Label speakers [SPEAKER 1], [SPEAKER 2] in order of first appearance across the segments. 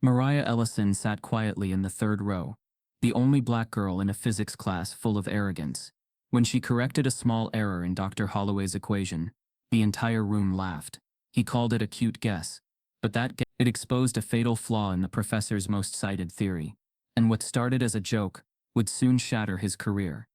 [SPEAKER 1] Mariah Ellison sat quietly in the third row, the only black girl in a physics class full of arrogance. When she corrected a small error in Dr. Holloway's equation, the entire room laughed. He called it a cute guess, but it exposed a fatal flaw in the professor's most cited theory, and what started as a joke would soon shatter his career.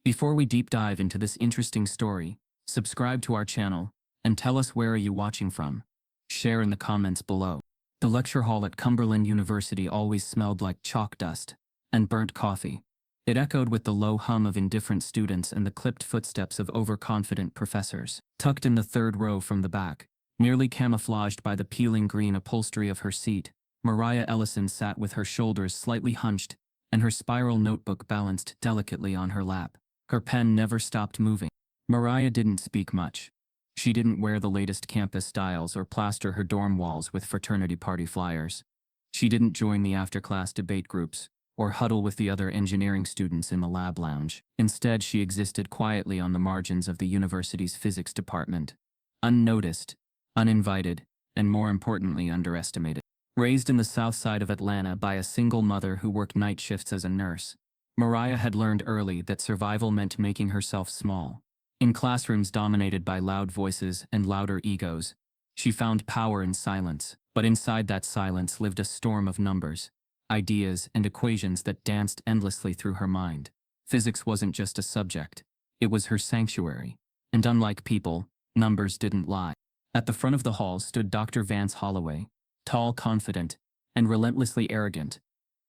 [SPEAKER 1] Before we deep dive into this interesting story, subscribe to our channel and tell us where are you watching from. Share in the comments below. The lecture hall at Cumberland University always smelled like chalk dust and burnt coffee. It echoed with the low hum of indifferent students and the clipped footsteps of overconfident professors. Tucked in the third row from the back, nearly camouflaged by the peeling green upholstery of her seat, Mariah Ellison sat with her shoulders slightly hunched and her spiral notebook balanced delicately on her lap. Her pen never stopped moving. Mariah didn't speak much. She didn't wear the latest campus styles or plaster her dorm walls with fraternity party flyers. She didn't join the after-class debate groups or huddle with the other engineering students in the lab lounge. Instead, she existed quietly on the margins of the university's physics department, unnoticed, uninvited, and more importantly, underestimated. Raised in the south side of Atlanta by a single mother who worked night shifts as a nurse, Mariah had learned early that survival meant making herself small. In classrooms dominated by loud voices and louder egos, she found power in silence, but inside that silence lived a storm of numbers, ideas, and equations that danced endlessly through her mind. Physics wasn't just a subject, it was her sanctuary, and unlike people, numbers didn't lie. At the front of the hall stood Dr. Vance Holloway, tall, confident, and relentlessly arrogant.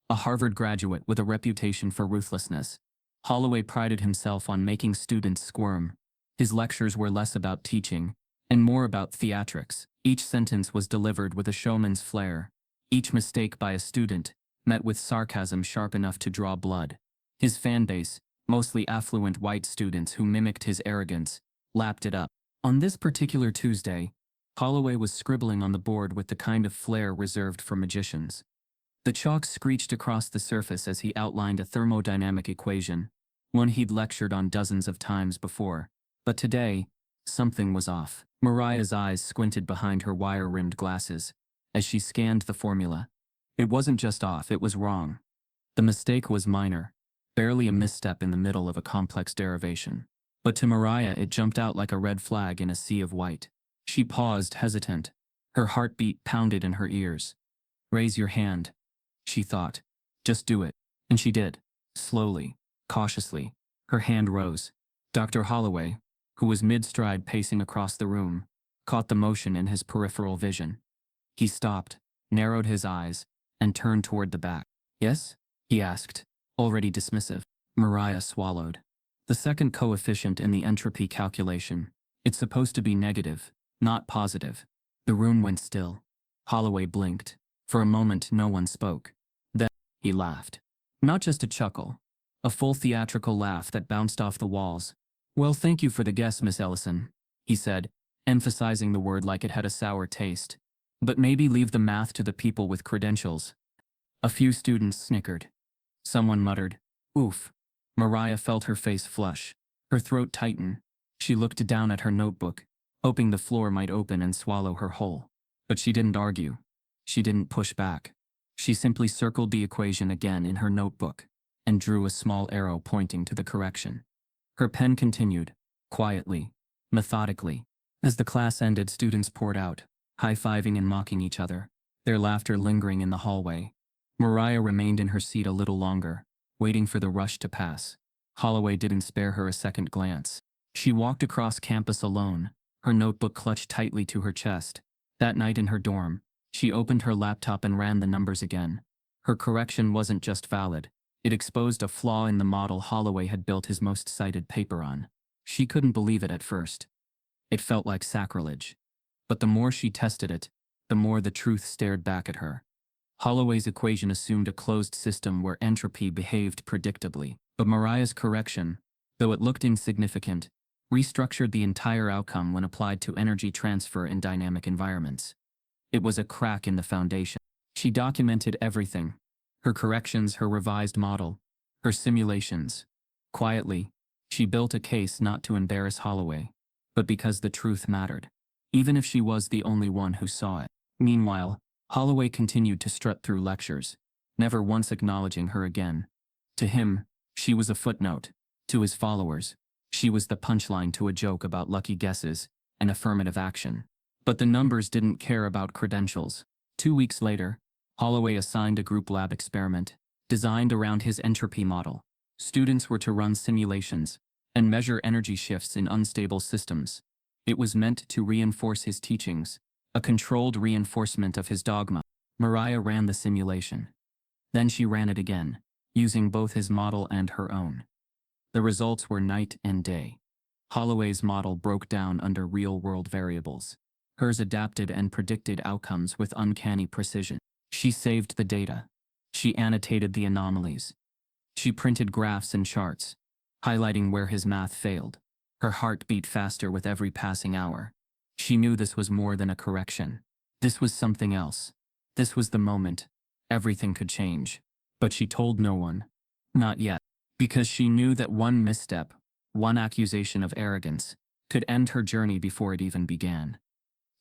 [SPEAKER 1] A Harvard graduate with a reputation for ruthlessness, Holloway prided himself on making students squirm. His lectures were less about teaching and more about theatrics. Each sentence was delivered with a showman's flair. Each mistake by a student met with sarcasm sharp enough to draw blood. His fan base, mostly affluent white students who mimicked his arrogance, lapped it up. On this particular Tuesday, Holloway was scribbling on the board with the kind of flair reserved for magicians. The chalk screeched across the surface as he outlined a thermodynamic equation, one he'd lectured on dozens of times before. But today, something was off. Mariah's eyes squinted behind her wire-rimmed glasses as she scanned the formula. It wasn't just off, it was wrong. The mistake was minor, barely a misstep in the middle of a complex derivation. But to Mariah it jumped out like a red flag in a sea of white. She paused, hesitant. Her heartbeat pounded in her ears. "Raise your hand," she thought. "Just do it." And she did. Slowly, cautiously, her hand rose. Dr. Holloway, who was mid-stride pacing across the room, caught the motion in his peripheral vision. He stopped, narrowed his eyes, and turned toward the back. "Yes?" he asked, already dismissive. Mariah swallowed. The second coefficient in the entropy calculation. It's supposed to be negative, not positive. The room went still. Holloway blinked. For a moment no one spoke. Then, he laughed. Not just a chuckle. A full theatrical laugh that bounced off the walls. "Well, thank you for the guess, Miss Ellison," he said, emphasizing the word like it had a sour taste. "But maybe leave the math to the people with credentials." A few students snickered. Someone muttered, "Oof." Mariah felt her face flush. Her throat tighten. She looked down at her notebook, hoping the floor might open and swallow her whole. But she didn't argue. She didn't push back. She simply circled the equation again in her notebook and drew a small arrow pointing to the correction. Her pen continued, quietly, methodically. As the class ended, students poured out, high-fiving and mocking each other, their laughter lingering in the hallway. Mariah remained in her seat a little longer, waiting for the rush to pass. Holloway didn't spare her a second glance. She walked across campus alone, her notebook clutched tightly to her chest. That night in her dorm, she opened her laptop and ran the numbers again. Her correction wasn't just valid. It exposed a flaw in the model Holloway had built his most cited paper on. She couldn't believe it at first. It felt like sacrilege. But the more she tested it, the more the truth stared back at her. Holloway's equation assumed a closed system where entropy behaved predictably. But Mariah's correction, though it looked insignificant, restructured the entire outcome when applied to energy transfer in dynamic environments. It was a crack in the foundation. She documented everything. Her corrections, her revised model, her simulations. Quietly, she built a case not to embarrass Holloway, but because the truth mattered, even if she was the only one who saw it. Meanwhile, Holloway continued to strut through lectures, never once acknowledging her again. To him, she was a footnote. To his followers, she was the punchline to a joke about lucky guesses and affirmative action. But the numbers didn't care about credentials. 2 weeks later, Holloway assigned a group lab experiment, designed around his entropy model. Students were to run simulations and measure energy shifts in unstable systems. It was meant to reinforce his teachings, a controlled reinforcement of his dogma. Mariah ran the simulation. Then she ran it again, using both his model and her own. The results were night and day. Holloway's model broke down under real-world variables. Hers adapted and predicted outcomes with uncanny precision. She saved the data. She annotated the anomalies. She printed graphs and charts, highlighting where his math failed. Her heart beat faster with every passing hour. She knew this was more than a correction. This was something else. This was the moment. Everything could change. But she told no one. Not yet. Because she knew that one misstep, one accusation of arrogance, could end her journey before it even began.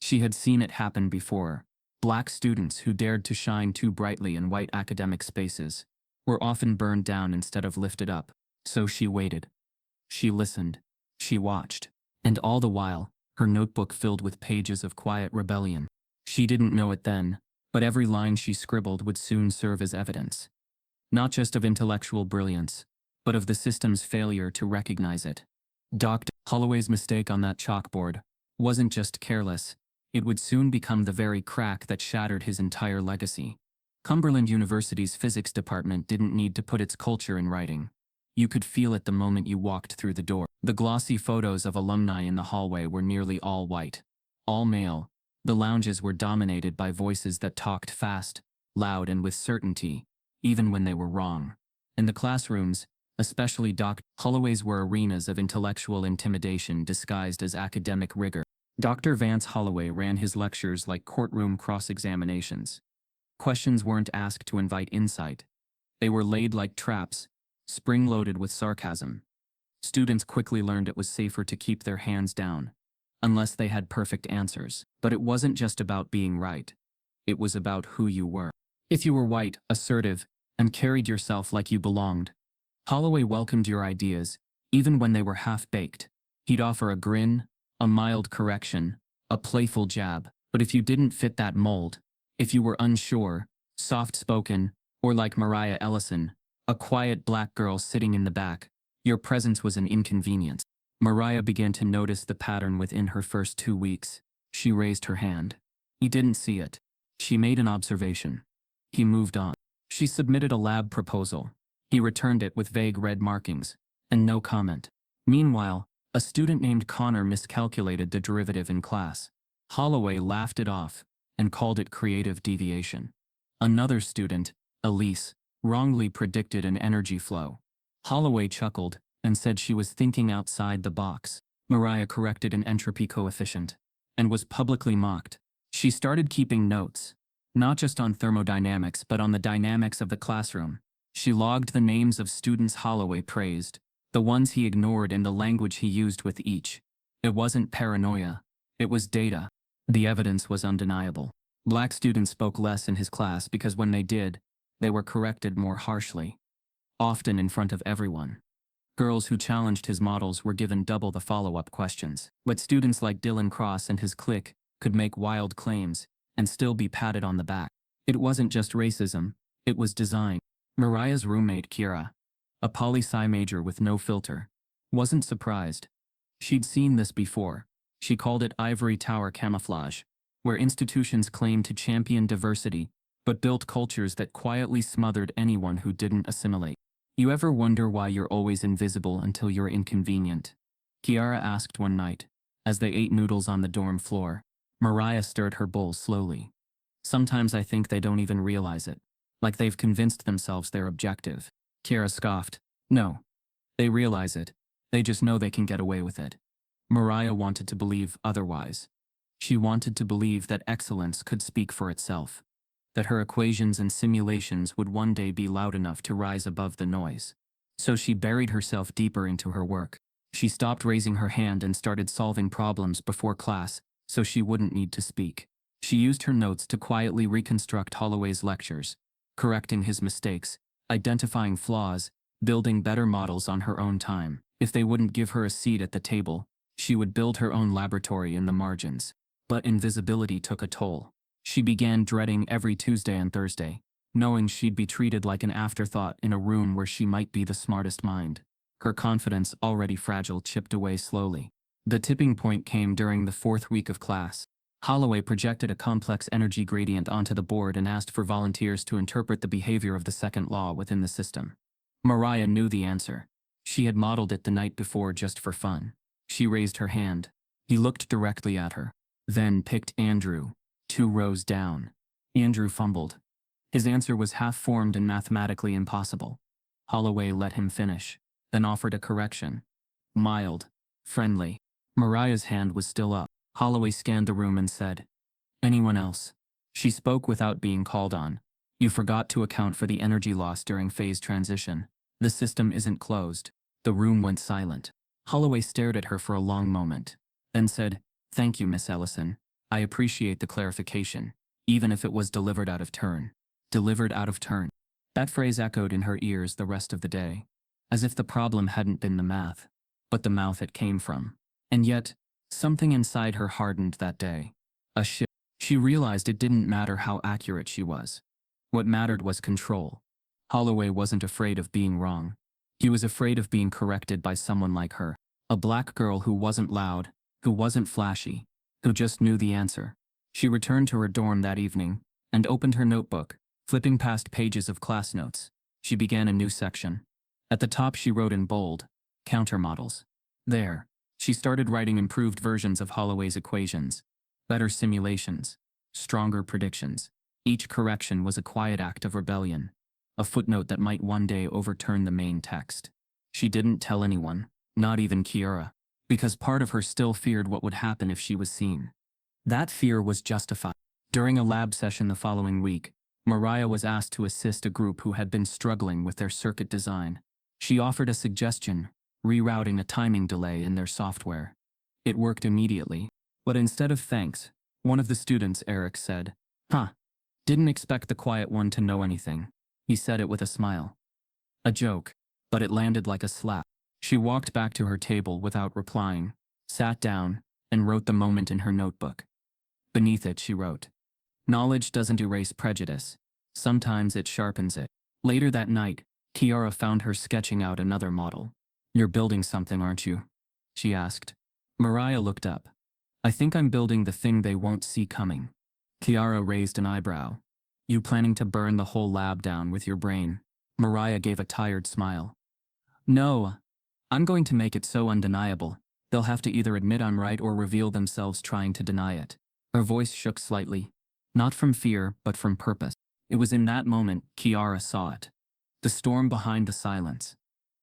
[SPEAKER 1] She had seen it happen before. Black students who dared to shine too brightly in white academic spaces were often burned down instead of lifted up. So she waited. She listened. She watched. And all the while, her notebook filled with pages of quiet rebellion. She didn't know it then, but every line she scribbled would soon serve as evidence. Not just of intellectual brilliance, but of the system's failure to recognize it. Dr. Holloway's mistake on that chalkboard wasn't just careless, it would soon become the very crack that shattered his entire legacy. Cumberland University's physics department didn't need to put its culture in writing. You could feel it the moment you walked through the door. The glossy photos of alumni in the hallway were nearly all white, all male. The lounges were dominated by voices that talked fast, loud, and with certainty, even when they were wrong. In the classrooms, especially Dr. Holloway's, were arenas of intellectual intimidation disguised as academic rigor. Dr. Vance Holloway ran his lectures like courtroom cross-examinations. Questions weren't asked to invite insight. They were laid like traps, spring-loaded with sarcasm. Students quickly learned it was safer to keep their hands down, unless they had perfect answers. But it wasn't just about being right. It was about who you were. If you were white, assertive, and carried yourself like you belonged, Holloway welcomed your ideas, even when they were half-baked. He'd offer a grin, a mild correction, a playful jab. But if you didn't fit that mold, if you were unsure, soft-spoken, or like Mariah Ellison, a quiet black girl sitting in the back, your presence was an inconvenience. Mariah began to notice the pattern within her first 2 weeks. She raised her hand. He didn't see it. She made an observation. He moved on. She submitted a lab proposal. He returned it with vague red markings, and no comment. Meanwhile, a student named Connor miscalculated the derivative in class. Holloway laughed it off and called it creative deviation. Another student, Elise, wrongly predicted an energy flow. Holloway chuckled and said she was thinking outside the box. Mariah corrected an entropy coefficient and was publicly mocked. She started keeping notes, not just on thermodynamics but on the dynamics of the classroom. She logged the names of students Holloway praised, the ones he ignored, and the language he used with each. It wasn't paranoia. It was data. The evidence was undeniable. Black students spoke less in his class because when they did, they were corrected more harshly, often in front of everyone. Girls who challenged his models were given double the follow-up questions. But students like Dylan Cross and his clique could make wild claims and still be patted on the back. It wasn't just racism, it was design. Mariah's roommate Kira, a poli-sci major with no filter, wasn't surprised. She'd seen this before. She called it ivory tower camouflage, where institutions claimed to champion diversity but built cultures that quietly smothered anyone who didn't assimilate. You ever wonder why you're always invisible until you're inconvenient? Kiara asked one night, as they ate noodles on the dorm floor. Mariah stirred her bowl slowly. Sometimes I think they don't even realize it, like they've convinced themselves they're objective. Kiara scoffed. No. They realize it. They just know they can get away with it. Mariah wanted to believe otherwise. She wanted to believe that excellence could speak for itself, that her equations and simulations would one day be loud enough to rise above the noise. So she buried herself deeper into her work. She stopped raising her hand and started solving problems before class so she wouldn't need to speak. She used her notes to quietly reconstruct Holloway's lectures, correcting his mistakes, identifying flaws, building better models on her own time. If they wouldn't give her a seat at the table, she would build her own laboratory in the margins. But invisibility took a toll. She began dreading every Tuesday and Thursday, knowing she'd be treated like an afterthought in a room where she might be the smartest mind. Her confidence, already fragile, chipped away slowly. The tipping point came during the fourth week of class. Holloway projected a complex energy gradient onto the board and asked for volunteers to interpret the behavior of the second law within the system. Mariah knew the answer. She had modeled it the night before just for fun. She raised her hand. He looked directly at her, then picked Andrew, 2 rows down. Andrew fumbled. His answer was half-formed and mathematically impossible. Holloway let him finish, then offered a correction. Mild, friendly. Mariah's hand was still up. Holloway scanned the room and said, "Anyone else?" She spoke without being called on. "You forgot to account for the energy loss during phase transition. The system isn't closed." The room went silent. Holloway stared at her for a long moment, then said, "Thank you, Miss Ellison. I appreciate the clarification, even if it was delivered out of turn." Delivered out of turn. That phrase echoed in her ears the rest of the day, as if the problem hadn't been the math, but the mouth it came from. And yet, something inside her hardened that day. A shift. She realized it didn't matter how accurate she was. What mattered was control. Holloway wasn't afraid of being wrong. He was afraid of being corrected by someone like her. A black girl who wasn't loud, who wasn't flashy, who just knew the answer. She returned to her dorm that evening and opened her notebook, flipping past pages of class notes. She began a new section. At the top she wrote in bold, "Countermodels." There, she started writing improved versions of Holloway's equations, better simulations, stronger predictions. Each correction was a quiet act of rebellion, a footnote that might one day overturn the main text. She didn't tell anyone, not even Kiara, because part of her still feared what would happen if she was seen. That fear was justified. During a lab session the following week, Mariah was asked to assist a group who had been struggling with their circuit design. She offered a suggestion, rerouting a timing delay in their software. It worked immediately, but instead of thanks, one of the students, Eric, said, "Huh, didn't expect the quiet one to know anything." He said it with a smile. A joke, but it landed like a slap. She walked back to her table without replying, sat down, and wrote the moment in her notebook. Beneath it she wrote, "Knowledge doesn't erase prejudice. Sometimes it sharpens it." Later that night, Kiara found her sketching out another model. "You're building something, aren't you?" she asked. Mariah looked up. "I think I'm building the thing they won't see coming." Kiara raised an eyebrow. "You planning to burn the whole lab down with your brain?" Mariah gave a tired smile. "No, I'm going to make it so undeniable, they'll have to either admit I'm right or reveal themselves trying to deny it." Her voice shook slightly, not from fear, but from purpose. It was in that moment Kiara saw it. The storm behind the silence.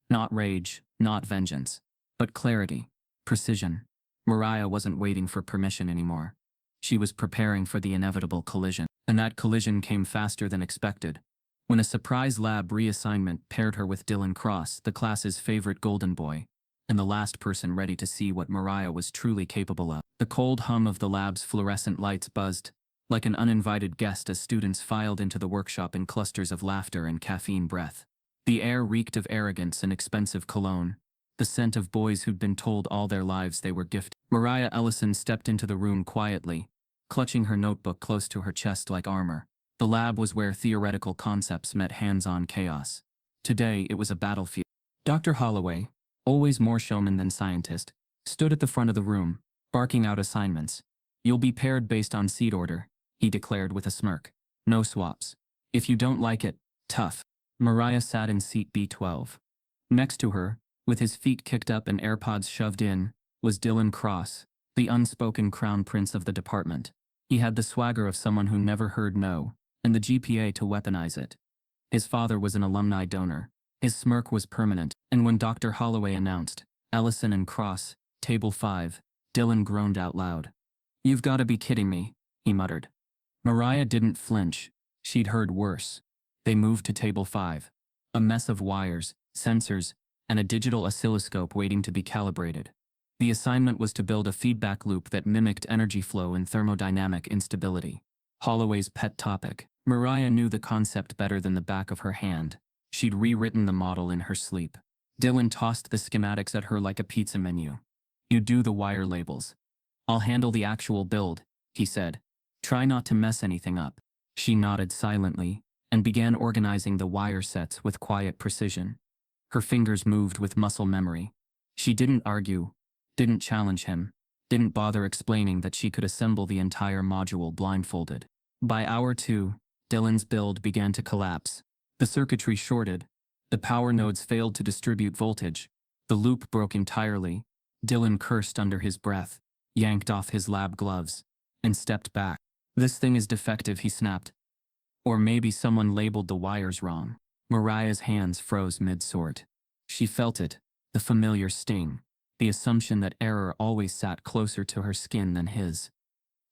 [SPEAKER 1] Not rage, not vengeance, but clarity, precision. Mariah wasn't waiting for permission anymore. She was preparing for the inevitable collision, and that collision came faster than expected. When a surprise lab reassignment paired her with Dylan Cross, the class's favorite golden boy, and the last person ready to see what Mariah was truly capable of. The cold hum of the lab's fluorescent lights buzzed, like an uninvited guest as students filed into the workshop in clusters of laughter and caffeine breath. The air reeked of arrogance and expensive cologne, the scent of boys who'd been told all their lives they were gifted. Mariah Ellison stepped into the room quietly, clutching her notebook close to her chest like armor. The lab was where theoretical concepts met hands-on chaos. Today it was a battlefield. Dr. Holloway, always more showman than scientist, stood at the front of the room, barking out assignments. "You'll be paired based on seat order," he declared with a smirk. "No swaps. If you don't like it, tough." Mariah sat in seat B12. Next to her, with his feet kicked up and AirPods shoved in, was Dylan Cross, the unspoken crown prince of the department. He had the swagger of someone who never heard no, and the GPA to weaponize it. His father was an alumni donor. His smirk was permanent, and when Dr. Holloway announced, "Ellison and Cross, table 5, Dylan groaned out loud. "You've got to be kidding me," he muttered. Mariah didn't flinch. She'd heard worse. They moved to table 5. A mess of wires, sensors, and a digital oscilloscope waiting to be calibrated. The assignment was to build a feedback loop that mimicked energy flow and thermodynamic instability. Holloway's pet topic. Mariah knew the concept better than the back of her hand. She'd rewritten the model in her sleep. Dylan tossed the schematics at her like a pizza menu. "You do the wire labels. I'll handle the actual build," he said. "Try not to mess anything up." She nodded silently and began organizing the wire sets with quiet precision. Her fingers moved with muscle memory. She didn't argue, didn't challenge him, didn't bother explaining that she could assemble the entire module blindfolded. By hour 2, Dylan's build began to collapse. The circuitry shorted. The power nodes failed to distribute voltage. The loop broke entirely. Dylan cursed under his breath, yanked off his lab gloves, and stepped back. "This thing is defective," he snapped. Or maybe someone labeled the wires wrong. Mariah's hands froze mid-sort. She felt it, the familiar sting, the assumption that error always sat closer to her skin than his.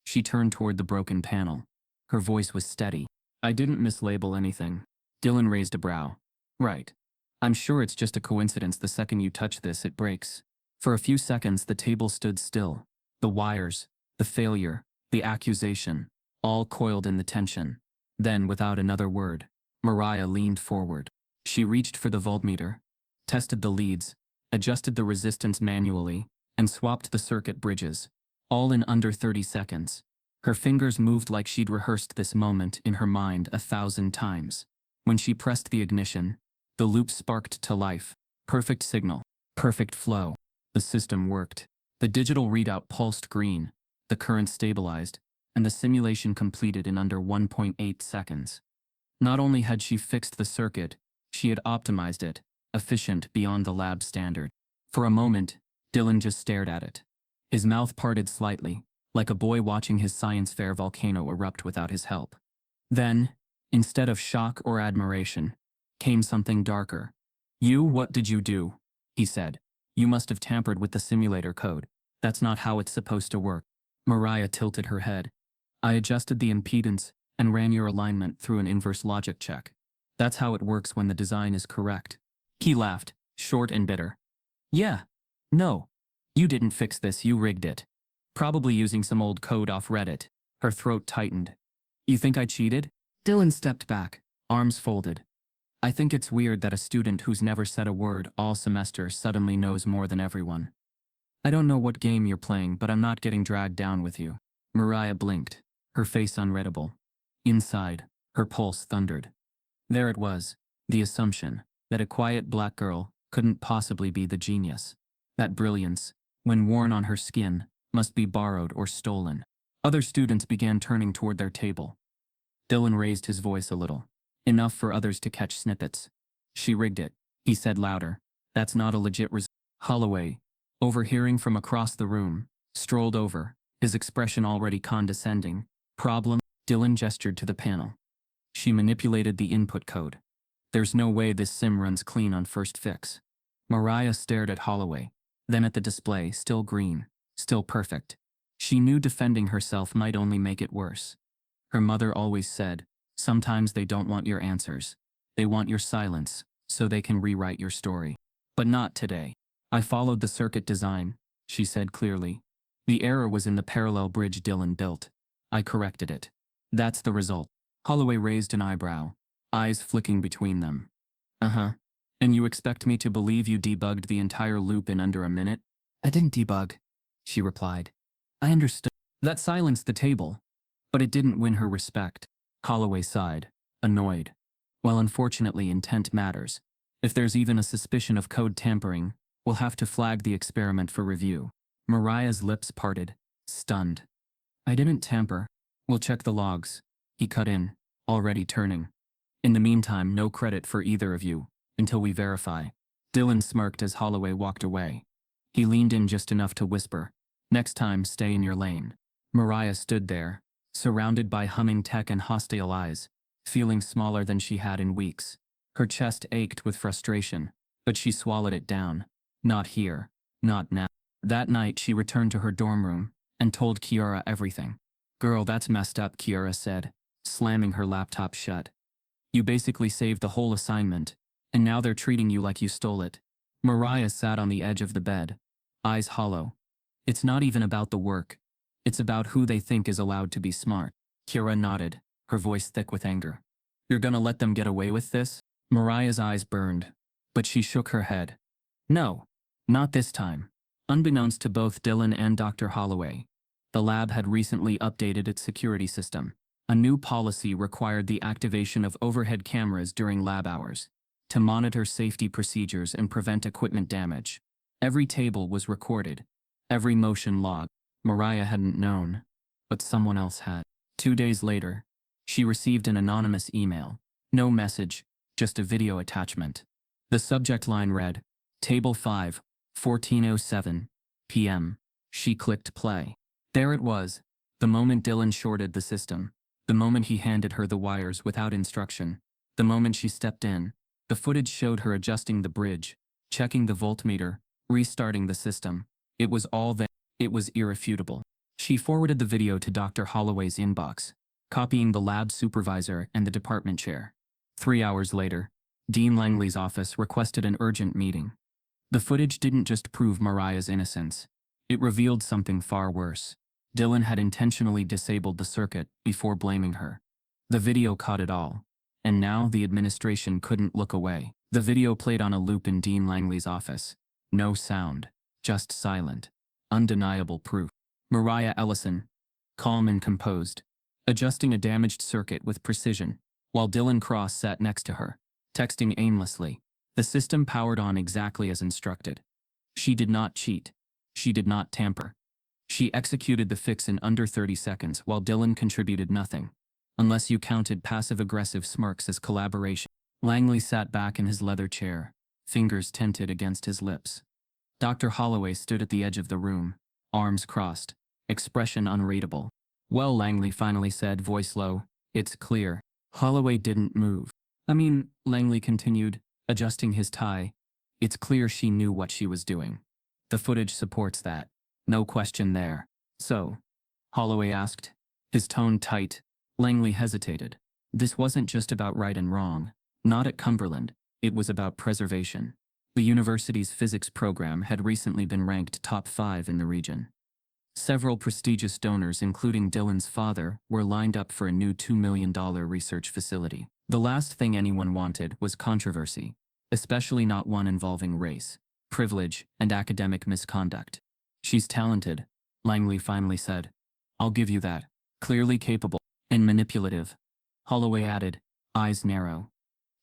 [SPEAKER 1] She turned toward the broken panel. Her voice was steady. "I didn't mislabel anything." Dylan raised a brow. "Right. I'm sure it's just a coincidence the second you touch this it breaks." For a few seconds the table stood still. The wires, the failure, the accusation, all coiled in the tension. Then, without another word, Mariah leaned forward. She reached for the voltmeter, tested the leads, adjusted the resistance manually, and swapped the circuit bridges, all in under 30 seconds. Her fingers moved like she'd rehearsed this moment in her mind 1,000 times. When she pressed the ignition, the loop sparked to life. Perfect signal, perfect flow. The system worked. The digital readout pulsed green, the current stabilized, and the simulation completed in under 1.8 seconds. Not only had she fixed the circuit, she had optimized it, efficient beyond the lab standard. For a moment, Dylan just stared at it. His mouth parted slightly, like a boy watching his science fair volcano erupt without his help. Then, instead of shock or admiration, came something darker. What did you do?" he said. "You must have tampered with the simulator code. That's not how it's supposed to work." Mariah tilted her head. "I adjusted the impedance and ran your alignment through an inverse logic check. That's how it works when the design is correct." He laughed, short and bitter. "Yeah. No. You didn't fix this, you rigged it. Probably using some old code off Reddit." Her throat tightened. "You think I cheated?" Dylan stepped back, arms folded. "I think it's weird that a student who's never said a word all semester suddenly knows more than everyone. I don't know what game you're playing, but I'm not getting dragged down with you." Mariah blinked, her face unreadable. Inside, her pulse thundered. There it was, the assumption that a quiet black girl couldn't possibly be the genius. That brilliance, when worn on her skin, must be borrowed or stolen. Other students began turning toward their table. Dylan raised his voice a little, enough for others to catch snippets. "She rigged it," he said louder. "That's not a legit result." Holloway, overhearing from across the room, strolled over, his expression already condescending. "Problem?" Dylan gestured to the panel. "She manipulated the input code. There's no way this sim runs clean on first fix." Mariah stared at Holloway, then at the display, still green, still perfect. She knew defending herself might only make it worse. Her mother always said, sometimes they don't want your answers. They want your silence, so they can rewrite your story. But not today. "I followed the circuit design," she said clearly. "The error was in the parallel bridge Dylan built. I corrected it. That's the result." Holloway raised an eyebrow, eyes flicking between them. "Uh-huh. And you expect me to believe you debugged the entire loop in under a minute?" "I didn't debug," she replied. "I understood." That silenced the table, but it didn't win her respect. Holloway sighed, annoyed. "Well, unfortunately, intent matters. If there's even a suspicion of code tampering, we'll have to flag the experiment for review." Mariah's lips parted, stunned. "I didn't tamper. We'll check the logs," he cut in, already turning. "In the meantime, no credit for either of you, until we verify." Dylan smirked as Holloway walked away. He leaned in just enough to whisper, "Next time, stay in your lane." Mariah stood there, surrounded by humming tech and hostile eyes, feeling smaller than she had in weeks. Her chest ached with frustration, but she swallowed it down. Not here, not now. That night she returned to her dorm room and told Kiara everything. "Girl, that's messed up," Kiara said, slamming her laptop shut. "You basically saved the whole assignment, and now they're treating you like you stole it." Mariah sat on the edge of the bed. eyes hollow. It's not even about the work. It's about who they think is allowed to be smart. Kira nodded, her voice thick with anger. You're gonna let them get away with this? Mariah's eyes burned, but she shook her head. No, not this time. Unbeknownst to both Dylan and Dr. Holloway, the lab had recently updated its security system. A new policy required the activation of overhead cameras during lab hours to monitor safety procedures and prevent equipment damage. Every table was recorded, every motion logged. Mariah hadn't known, but someone else had. 2 days later, she received an anonymous email. No message, just a video attachment. The subject line read, Table 5, 14:07 p.m. She clicked play. There it was, the moment Dylan shorted the system, the moment he handed her the wires without instruction, the moment she stepped in. The footage showed her adjusting the bridge, checking the voltmeter, restarting the system. It was all there. It was irrefutable. She forwarded the video to Dr. Holloway's inbox, copying the lab supervisor and the department chair. 3 hours later, Dean Langley's office requested an urgent meeting. The footage didn't just prove Mariah's innocence. It revealed something far worse. Dylan had intentionally disabled the circuit before blaming her. The video caught it all, and now the administration couldn't look away. The video played on a loop in Dean Langley's office. No sound, just silent, undeniable proof. Mariah Ellison, calm and composed, adjusting a damaged circuit with precision, while Dylan Cross sat next to her, texting aimlessly. The system powered on exactly as instructed. She did not cheat. She did not tamper. She executed the fix in under 30 seconds while Dylan contributed nothing, unless you counted passive-aggressive smirks as collaboration. Langley sat back in his leather chair, fingers tented against his lips. Dr. Holloway stood at the edge of the room, arms crossed, expression unreadable. Well, Langley finally said, voice low, it's clear. Holloway didn't move. Langley continued, adjusting his tie. It's clear she knew what she was doing. The footage supports that. No question there. So? Holloway asked, his tone tight. Langley hesitated. This wasn't just about right and wrong. Not at Cumberland. It was about preservation. The university's physics program had recently been ranked top 5 in the region. Several prestigious donors, including Dylan's father, were lined up for a new $2 million research facility. The last thing anyone wanted was controversy, especially not one involving race, privilege, and academic misconduct. She's talented, Langley finally said. I'll give you that. Clearly capable and manipulative. Holloway added, eyes narrow.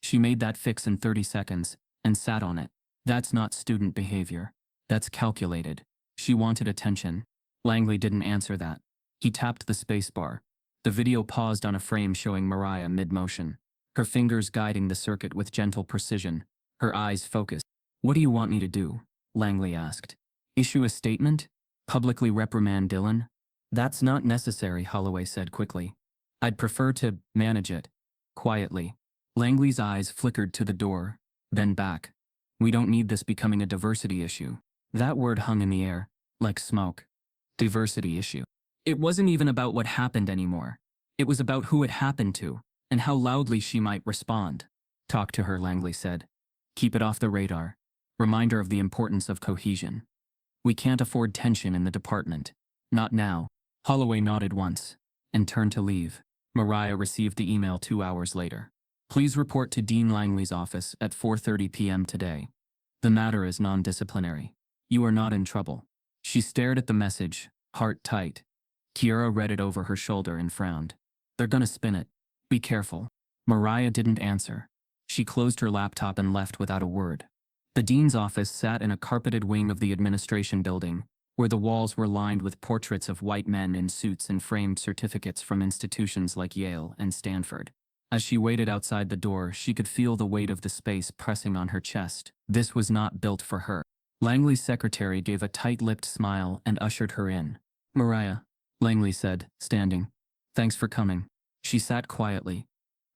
[SPEAKER 1] She made that fix in 30 seconds and sat on it. That's not student behavior. That's calculated. She wanted attention. Langley didn't answer that. He tapped the spacebar. The video paused on a frame showing Mariah mid-motion, her fingers guiding the circuit with gentle precision, her eyes focused. What do you want me to do? Langley asked. Issue a statement? Publicly reprimand Dylan? That's not necessary, Holloway said quickly. I'd prefer to manage it. Quietly. Langley's eyes flickered to the door, then back. We don't need this becoming a diversity issue. That word hung in the air, like smoke. Diversity issue. It wasn't even about what happened anymore. It was about who it happened to, and how loudly she might respond. Talk to her, Langley said. Keep it off the radar. Reminder of the importance of cohesion. We can't afford tension in the department. Not now. Holloway nodded once, and turned to leave. Mariah received the email 2 hours later. Please report to Dean Langley's office at 4:30 p.m. today. The matter is non-disciplinary. You are not in trouble. She stared at the message, heart tight. Kiera read it over her shoulder and frowned. They're gonna spin it. Be careful. Mariah didn't answer. She closed her laptop and left without a word. The dean's office sat in a carpeted wing of the administration building, where the walls were lined with portraits of white men in suits and framed certificates from institutions like Yale and Stanford. As she waited outside the door, she could feel the weight of the space pressing on her chest. This was not built for her. Langley's secretary gave a tight-lipped smile and ushered her in. Mariah, Langley said, standing. Thanks for coming. She sat quietly.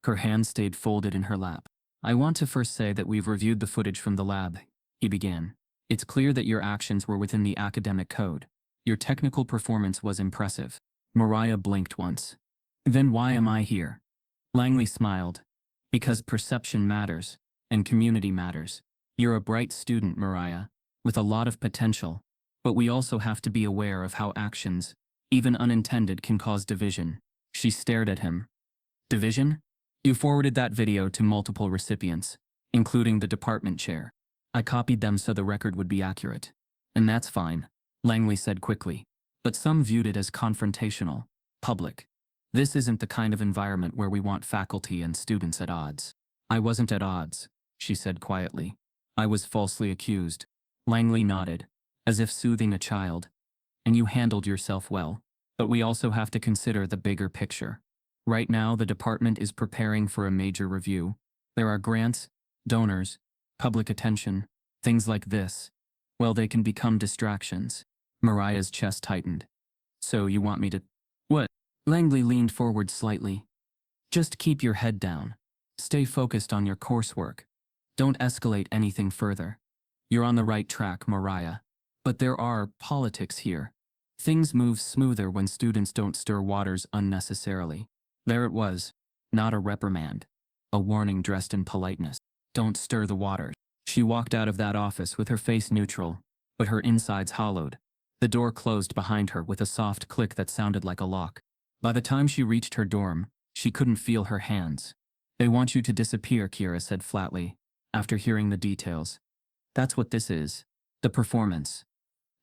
[SPEAKER 1] Her hands stayed folded in her lap. I want to first say that we've reviewed the footage from the lab, he began. It's clear that your actions were within the academic code. Your technical performance was impressive. Mariah blinked once. Then why am I here? Langley smiled. Because perception matters, and community matters. You're a bright student, Mariah, with a lot of potential, But we also have to be aware of how actions, even unintended, can cause division. She stared at him. Division? You forwarded that video to multiple recipients, including the department chair. I copied them so the record would be accurate. And that's fine, Langley said quickly. But some viewed it as confrontational, public. This isn't the kind of environment where we want faculty and students at odds. I wasn't at odds, she said quietly. I was falsely accused. Langley nodded, as if soothing a child. And you handled yourself well. But we also have to consider the bigger picture. Right now, the department is preparing for a major review. There are grants, donors, public attention, things like this. Well, they can become distractions. Mariah's chest tightened. So you want me to… What? Langley leaned forward slightly. Just keep your head down. Stay focused on your coursework. Don't escalate anything further. You're on the right track, Mariah. But there are politics here. Things move smoother when students don't stir waters unnecessarily. There it was. Not a reprimand. A warning dressed in politeness. Don't stir the waters. She walked out of that office with her face neutral, but her insides hollowed. The door closed behind her with a soft click that sounded like a lock. By the time she reached her dorm, she couldn't feel her hands. They want you to disappear, Kira said flatly, after hearing the details. That's what this is. The performance.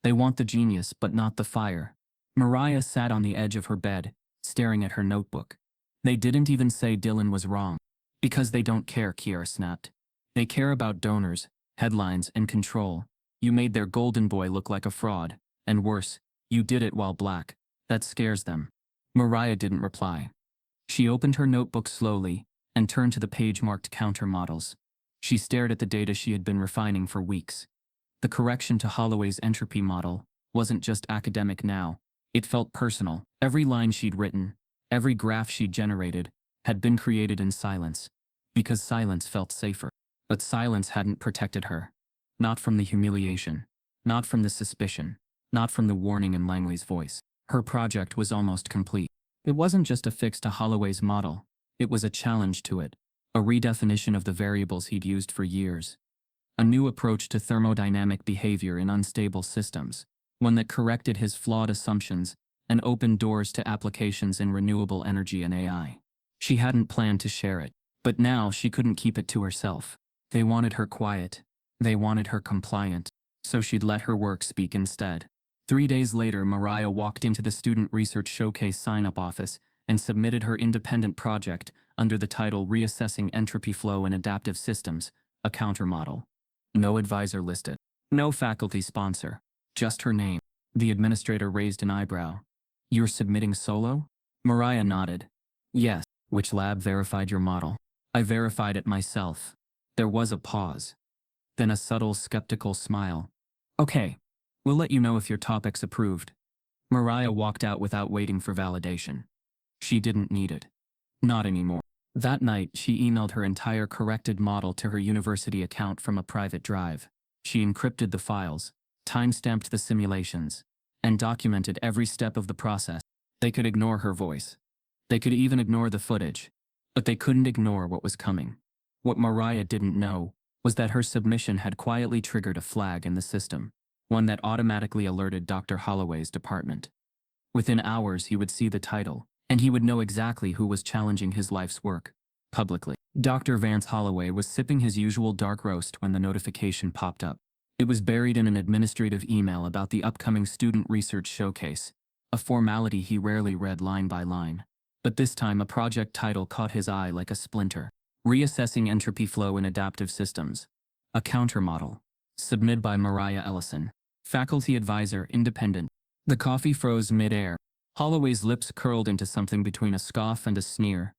[SPEAKER 1] They want the genius, but not the fire. Mariah sat on the edge of her bed, staring at her notebook. They didn't even say Dylan was wrong. Because they don't care, Kira snapped. They care about donors, headlines, and control. You made their golden boy look like a fraud. And worse, you did it while black. That scares them. Mariah didn't reply. She opened her notebook slowly and turned to the page marked counter models. She stared at the data she had been refining for weeks. The correction to Holloway's entropy model wasn't just academic now. It felt personal. Every line she'd written, every graph she'd generated, had been created in silence. Because silence felt safer. But silence hadn't protected her. Not from the humiliation. Not from the suspicion. Not from the warning in Langley's voice. Her project was almost complete. It wasn't just a fix to Holloway's model. It was a challenge to it. A redefinition of the variables he'd used for years. A new approach to thermodynamic behavior in unstable systems. One that corrected his flawed assumptions and opened doors to applications in renewable energy and AI. She hadn't planned to share it. But now she couldn't keep it to herself. They wanted her quiet. They wanted her compliant. So she'd let her work speak instead. 3 days later, Mariah walked into the Student Research Showcase sign-up office and submitted her independent project under the title Reassessing Entropy Flow in Adaptive Systems, a Countermodel. No advisor listed. No faculty sponsor. Just her name. The administrator raised an eyebrow. You're submitting solo? Mariah nodded. Yes. Which lab verified your model? I verified it myself. There was a pause. Then a subtle, skeptical smile. Okay. We'll let you know if your topic's approved. Mariah walked out without waiting for validation. She didn't need it. Not anymore. That night, she emailed her entire corrected model to her university account from a private drive. She encrypted the files, timestamped the simulations, and documented every step of the process. They could ignore her voice. They could even ignore the footage. But they couldn't ignore what was coming. What Mariah didn't know was that her submission had quietly triggered a flag in the system. One that automatically alerted Dr. Holloway's department. Within hours, he would see the title, and he would know exactly who was challenging his life's work, publicly. Dr. Vance Holloway was sipping his usual dark roast when the notification popped up. It was buried in an administrative email about the upcoming Student Research Showcase, a formality he rarely read line by line. But this time, a project title caught his eye like a splinter. Reassessing Entropy Flow in Adaptive Systems, a Countermodel. Submitted by Mariah Ellison. Faculty Advisor, Independent. The coffee froze mid-air. Holloway's lips curled into something between a scoff and a sneer.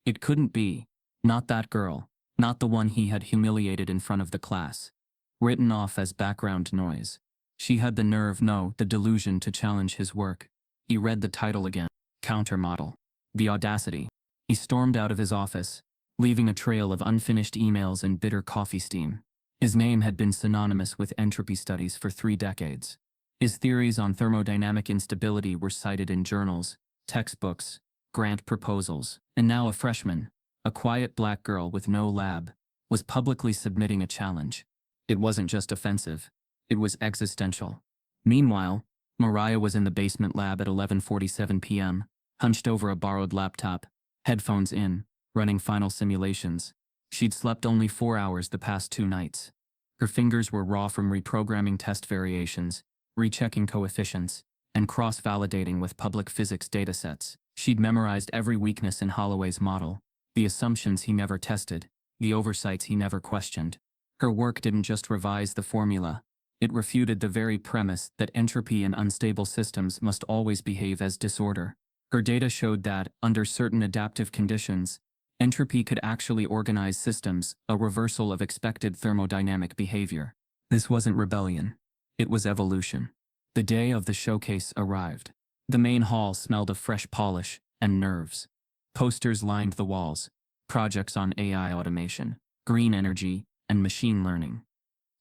[SPEAKER 1] It couldn't be. Not that girl. Not the one he had humiliated in front of the class. Written off as background noise. She had the nerve, no, the delusion to challenge his work. He read the title again. Countermodel. The audacity. He stormed out of his office, leaving a trail of unfinished emails and bitter coffee steam. His name had been synonymous with entropy studies for 3 decades. His theories on thermodynamic instability were cited in journals, textbooks, grant proposals, and now a freshman, a quiet black girl with no lab, was publicly submitting a challenge. It wasn't just offensive. It was existential. Meanwhile, Mariah was in the basement lab at 11:47 p.m., hunched over a borrowed laptop, headphones in, running final simulations. She'd slept only 4 hours the past 2 nights. Her fingers were raw from reprogramming test variations, rechecking coefficients, and cross-validating with public physics datasets. She'd memorized every weakness in Holloway's model, the assumptions he never tested, the oversights he never questioned. Her work didn't just revise the formula, it refuted the very premise that entropy in unstable systems must always behave as disorder. Her data showed that, under certain adaptive conditions, entropy could actually organize systems, a reversal of expected thermodynamic behavior. This wasn't rebellion. It was evolution. The day of the showcase arrived. The main hall smelled of fresh polish and nerves. Posters lined the walls, projects on AI automation, green energy, and machine learning.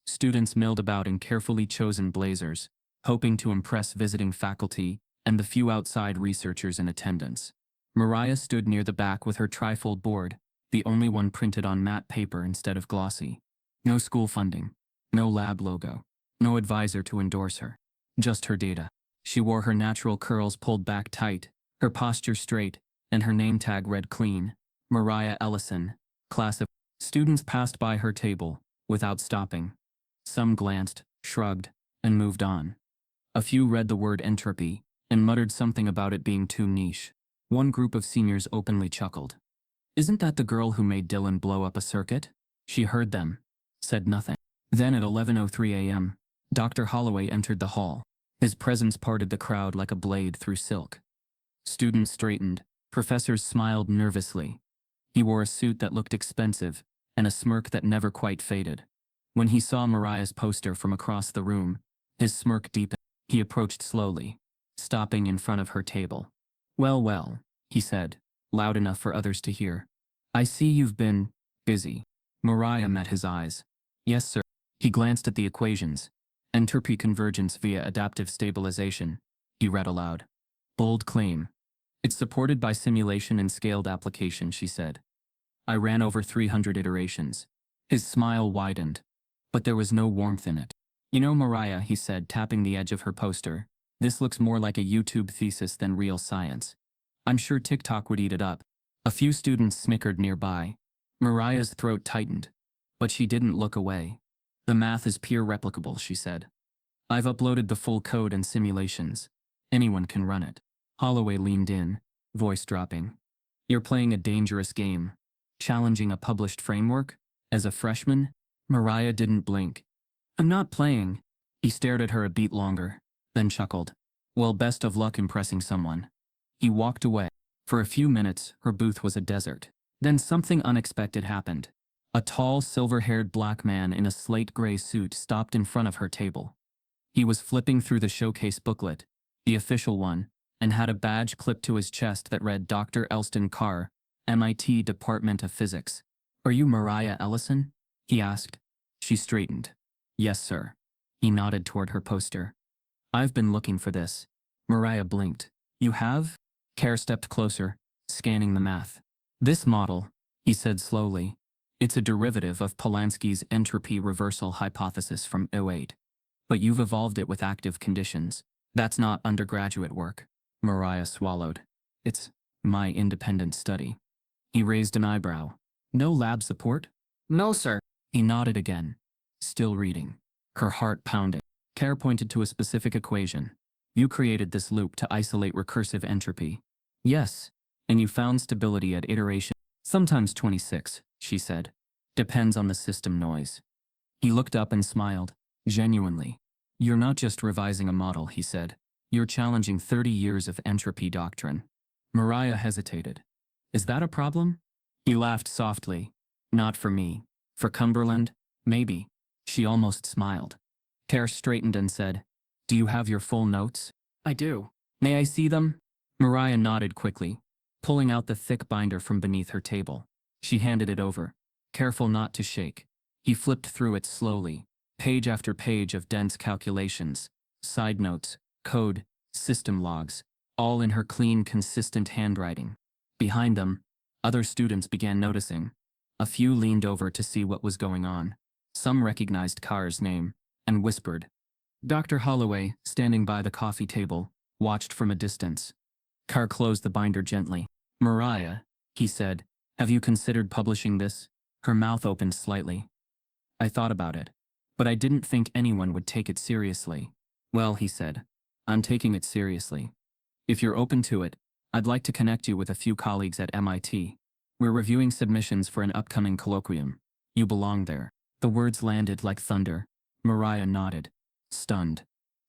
[SPEAKER 1] Students milled about in carefully chosen blazers, hoping to impress visiting faculty and the few outside researchers in attendance. Mariah stood near the back with her trifold board, the only one printed on matte paper instead of glossy. No school funding, no lab logo, no advisor to endorse her. Just her data. She wore her natural curls pulled back tight, her posture straight, and her name tag read clean. Mariah Ellison, class of... Students passed by her table, without stopping. Some glanced, shrugged, and moved on. A few read the word entropy, and muttered something about it being too niche. One group of seniors openly chuckled. "Isn't that the girl who made Dylan blow up a circuit?" She heard them, said nothing. Then at 11:03 a.m., Dr. Holloway entered the hall. His presence parted the crowd like a blade through silk. Students straightened, professors smiled nervously. He wore a suit that looked expensive, and a smirk that never quite faded. When he saw Mariah's poster from across the room, his smirk deepened. He approached slowly, stopping in front of her table. "Well, well," he said, loud enough for others to hear. "I see you've been busy." Mariah met his eyes. "Yes, sir." He glanced at the equations. "Entropy convergence via adaptive stabilization," he read aloud. "Bold claim. It's supported by simulation and scaled application," she said. "I ran over 300 iterations." His smile widened, but there was no warmth in it. "You know, Mariah," he said, tapping the edge of her poster, "this looks more like a YouTube thesis than real science. I'm sure TikTok would eat it up." A few students snickered nearby. Mariah's throat tightened, but she didn't look away. "The math is peer replicable," she said. "I've uploaded the full code and simulations. Anyone can run it." Holloway leaned in, voice dropping. "You're playing a dangerous game. Challenging a published framework? As a freshman?" Mariah didn't blink. "I'm not playing." He stared at her a beat longer, then chuckled. "Well, best of luck impressing someone." He walked away. For a few minutes, her booth was a desert. Then something unexpected happened. A tall, silver-haired black man in a slate-gray suit stopped in front of her table. He was flipping through the showcase booklet, the official one, and had a badge clipped to his chest that read Dr. Elston Carr, MIT Department of Physics. "Are you Mariah Ellison?" he asked. She straightened. "Yes, sir." He nodded toward her poster. "I've been looking for this." Mariah blinked. "You have?" Kerr stepped closer, scanning the math. "This model," he said slowly, "it's a derivative of Polanski's entropy reversal hypothesis from '08. But you've evolved it with active conditions. That's not undergraduate work." Mariah swallowed. "It's my independent study." He raised an eyebrow. "No lab support?" "No, sir." He nodded again, still reading. Her heart pounding. Kerr pointed to a specific equation. "You created this loop to isolate recursive entropy." "Yes, and you found stability at iteration. Sometimes 26, she said. "Depends on the system noise." He looked up and smiled, genuinely. "You're not just revising a model," he said. "You're challenging 30 years of entropy doctrine." Mariah hesitated. "Is that a problem?" He laughed softly. "Not for me. For Cumberland, maybe." She almost smiled. Kerr straightened and said, "Do you have your full notes?" "I do." "May I see them?" Mariah nodded quickly, pulling out the thick binder from beneath her table. She handed it over, careful not to shake. He flipped through it slowly, page after page of dense calculations, side notes, code, system logs, all in her clean, consistent handwriting. Behind them, other students began noticing. A few leaned over to see what was going on. Some recognized Carr's name and whispered, Dr. Holloway, standing by the coffee table, watched from a distance. Carr closed the binder gently. Mariah, he said, have you considered publishing this? Her mouth opened slightly. I thought about it, but I didn't think anyone would take it seriously. Well, he said, I'm taking it seriously. If you're open to it, I'd like to connect you with a few colleagues at MIT. We're reviewing submissions for an upcoming colloquium. You belong there. The words landed like thunder. Mariah nodded, stunned.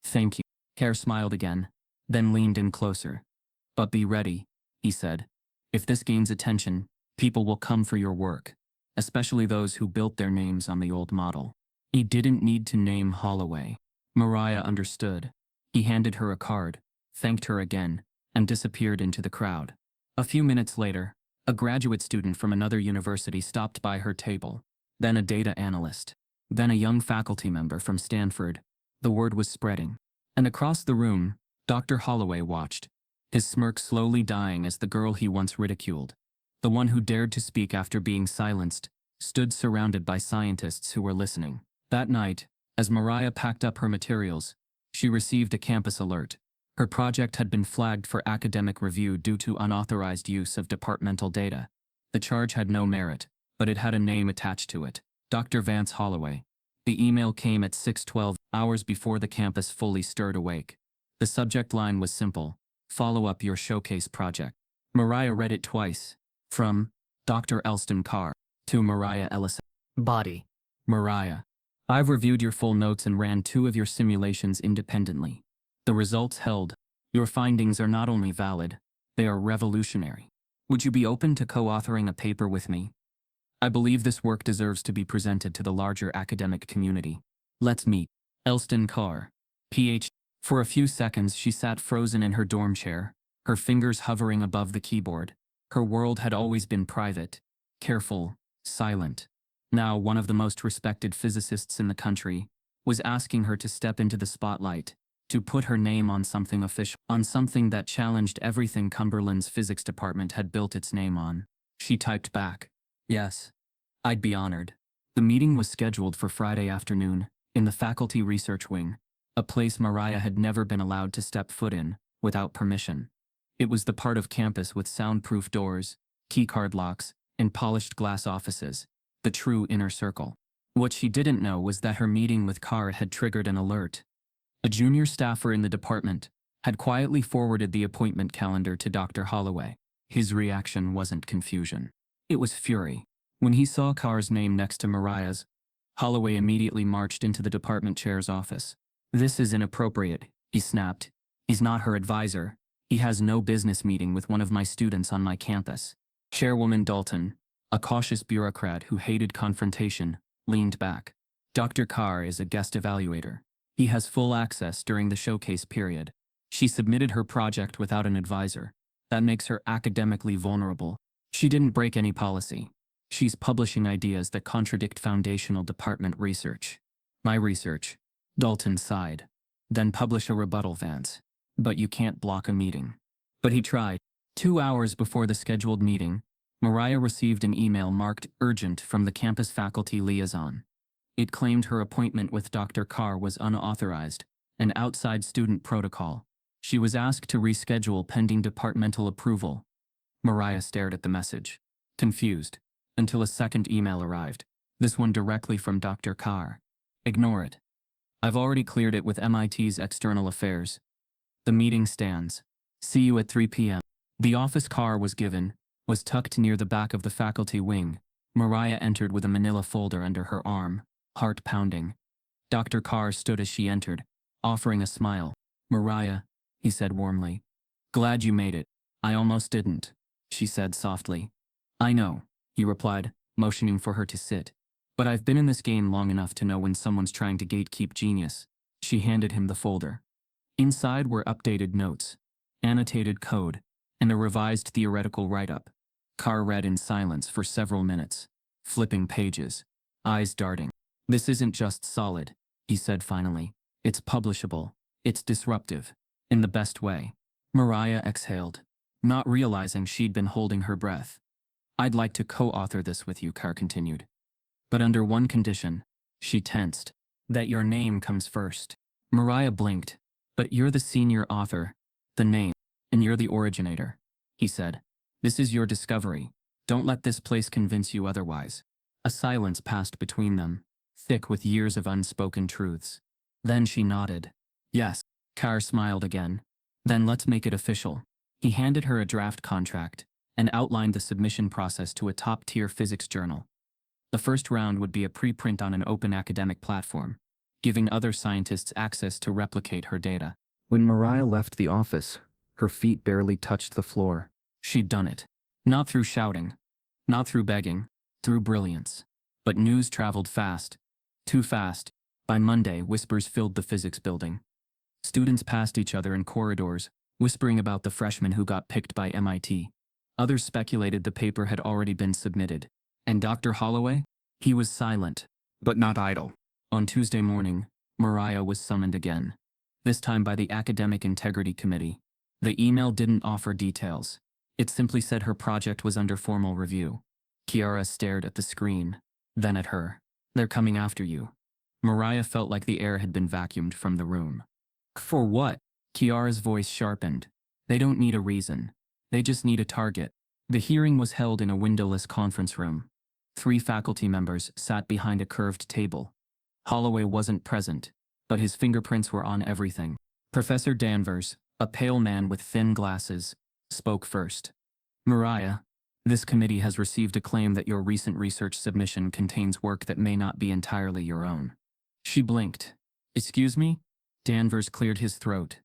[SPEAKER 1] Thank you. Carr smiled again, then leaned in closer. But be ready, he said. If this gains attention, people will come for your work, especially those who built their names on the old model. He didn't need to name Holloway. Mariah understood. He handed her a card, thanked her again, and disappeared into the crowd. A few minutes later, a graduate student from another university stopped by her table, then a data analyst, then a young faculty member from Stanford. The word was spreading. And across the room, Dr. Holloway watched, his smirk slowly dying as the girl he once ridiculed, the one who dared to speak after being silenced, stood surrounded by scientists who were listening. That night, as Mariah packed up her materials, she received a campus alert. Her project had been flagged for academic review due to unauthorized use of departmental data. The charge had no merit, but it had a name attached to it, Dr. Vance Holloway. The email came at 6:12 hours before the campus fully stirred awake. The subject line was simple: follow up your showcase project. Mariah read it twice. From Dr. Elston Carr to Mariah Ellison. Body. Mariah, I've reviewed your full notes and ran 2 of your simulations independently. The results held. Your findings are not only valid, they are revolutionary. Would you be open to co-authoring a paper with me? I believe this work deserves to be presented to the larger academic community. Let's meet. Elston Carr, Ph. For a few seconds she sat frozen in her dorm chair, her fingers hovering above the keyboard. Her world had always been private, careful, silent. Now one of the most respected physicists in the country was asking her to step into the spotlight, to put her name on something official, on something that challenged everything Cumberland's physics department had built its name on. She typed back, yes, I'd be honored. The meeting was scheduled for Friday afternoon, in the faculty research wing, a place Mariah had never been allowed to step foot in, without permission. It was the part of campus with soundproof doors, keycard locks, and polished glass offices, the true inner circle. What she didn't know was that her meeting with Carr had triggered an alert. A junior staffer in the department had quietly forwarded the appointment calendar to Dr. Holloway. His reaction wasn't confusion. It was fury. When he saw Carr's name next to Mariah's, Holloway immediately marched into the department chair's office. This is inappropriate, he snapped. He's not her advisor. He has no business meeting with one of my students on my campus. Chairwoman Dalton, a cautious bureaucrat who hated confrontation, leaned back. Dr. Carr is a guest evaluator. He has full access during the showcase period. She submitted her project without an advisor. That makes her academically vulnerable. She didn't break any policy. She's publishing ideas that contradict foundational department research. My research. Dalton sighed. Then publish a rebuttal, Vance. But you can't block a meeting. But he tried. 2 hours before the scheduled meeting, Mariah received an email marked urgent from the campus faculty liaison. It claimed her appointment with Dr. Carr was unauthorized, an outside student protocol. She was asked to reschedule pending departmental approval. Mariah stared at the message, confused, until a second email arrived, this one directly from Dr. Carr. Ignore it. I've already cleared it with MIT's external affairs. The meeting stands. See you at 3 p.m. The office Carr was given was tucked near the back of the faculty wing. Mariah entered with a manila folder under her arm, heart pounding. Dr. Carr stood as she entered, offering a smile. Mariah, he said warmly. Glad you made it. I almost didn't, she said softly. I know, he replied, motioning for her to sit. But I've been in this game long enough to know when someone's trying to gatekeep genius. She handed him the folder. Inside were updated notes, annotated code, and a revised theoretical write-up. Carr read in silence for several minutes, flipping pages, eyes darting. This isn't just solid, he said finally. It's publishable. It's disruptive. In the best way. Mariah exhaled, not realizing she'd been holding her breath. I'd like to co-author this with you, Carr continued. But under one condition. She tensed. That your name comes first. Mariah blinked. But you're the senior author, the name, and you're the originator, he said. This is your discovery. Don't let this place convince you otherwise. A silence passed between them, thick with years of unspoken truths. Then she nodded. Yes. Carr smiled again. Then let's make it official. He handed her a draft contract and outlined the submission process to a top-tier physics journal. The first round would be a preprint on an open academic platform, giving other scientists access to replicate her data. When Mariah left the office, her feet barely touched the floor. She'd done it. Not through shouting, not through begging, through brilliance. But news traveled fast. Too fast. By Monday, whispers filled the physics building. Students passed each other in corridors, whispering about the freshman who got picked by MIT. Others speculated the paper had already been submitted. And Dr. Holloway? He was silent, but not idle. On Tuesday morning, Mariah was summoned again. This time by the Academic Integrity Committee. The email didn't offer details. It simply said her project was under formal review. Kiara stared at the screen, then at her. They're coming after you. Mariah felt like the air had been vacuumed from the room. For what? Kiara's voice sharpened. They don't need a reason. They just need a target. The hearing was held in a windowless conference room. 3 faculty members sat behind a curved table. Holloway wasn't present, but his fingerprints were on everything. Professor Danvers, a pale man with thin glasses, spoke first. Mariah, this committee has received a claim that your recent research submission contains work that may not be entirely your own. She blinked. Excuse me? Danvers cleared his throat.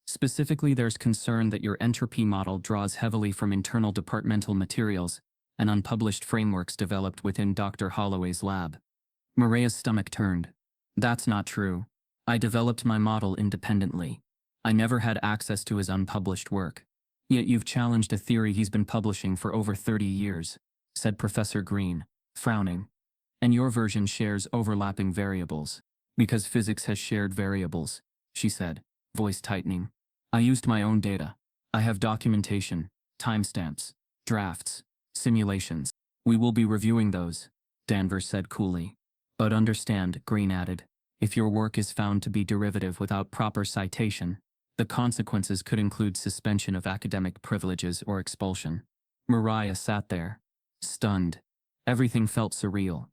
[SPEAKER 1] Specifically, there's concern that your entropy model draws heavily from internal departmental materials and unpublished frameworks developed within Dr. Holloway's lab. Mariah's stomach turned. That's not true. I developed my model independently. I never had access to his unpublished work. Yet you've challenged a theory he's been publishing for over 30 years, said Professor Green, frowning. And your version shares overlapping variables. Because physics has shared variables, she said, voice tightening. I used my own data. I have documentation, timestamps, drafts, simulations. We will be reviewing those, Danvers said coolly. But understand, Green added, if your work is found to be derivative without proper citation, the consequences could include suspension of academic privileges or expulsion. Mariah sat there, stunned. Everything felt surreal.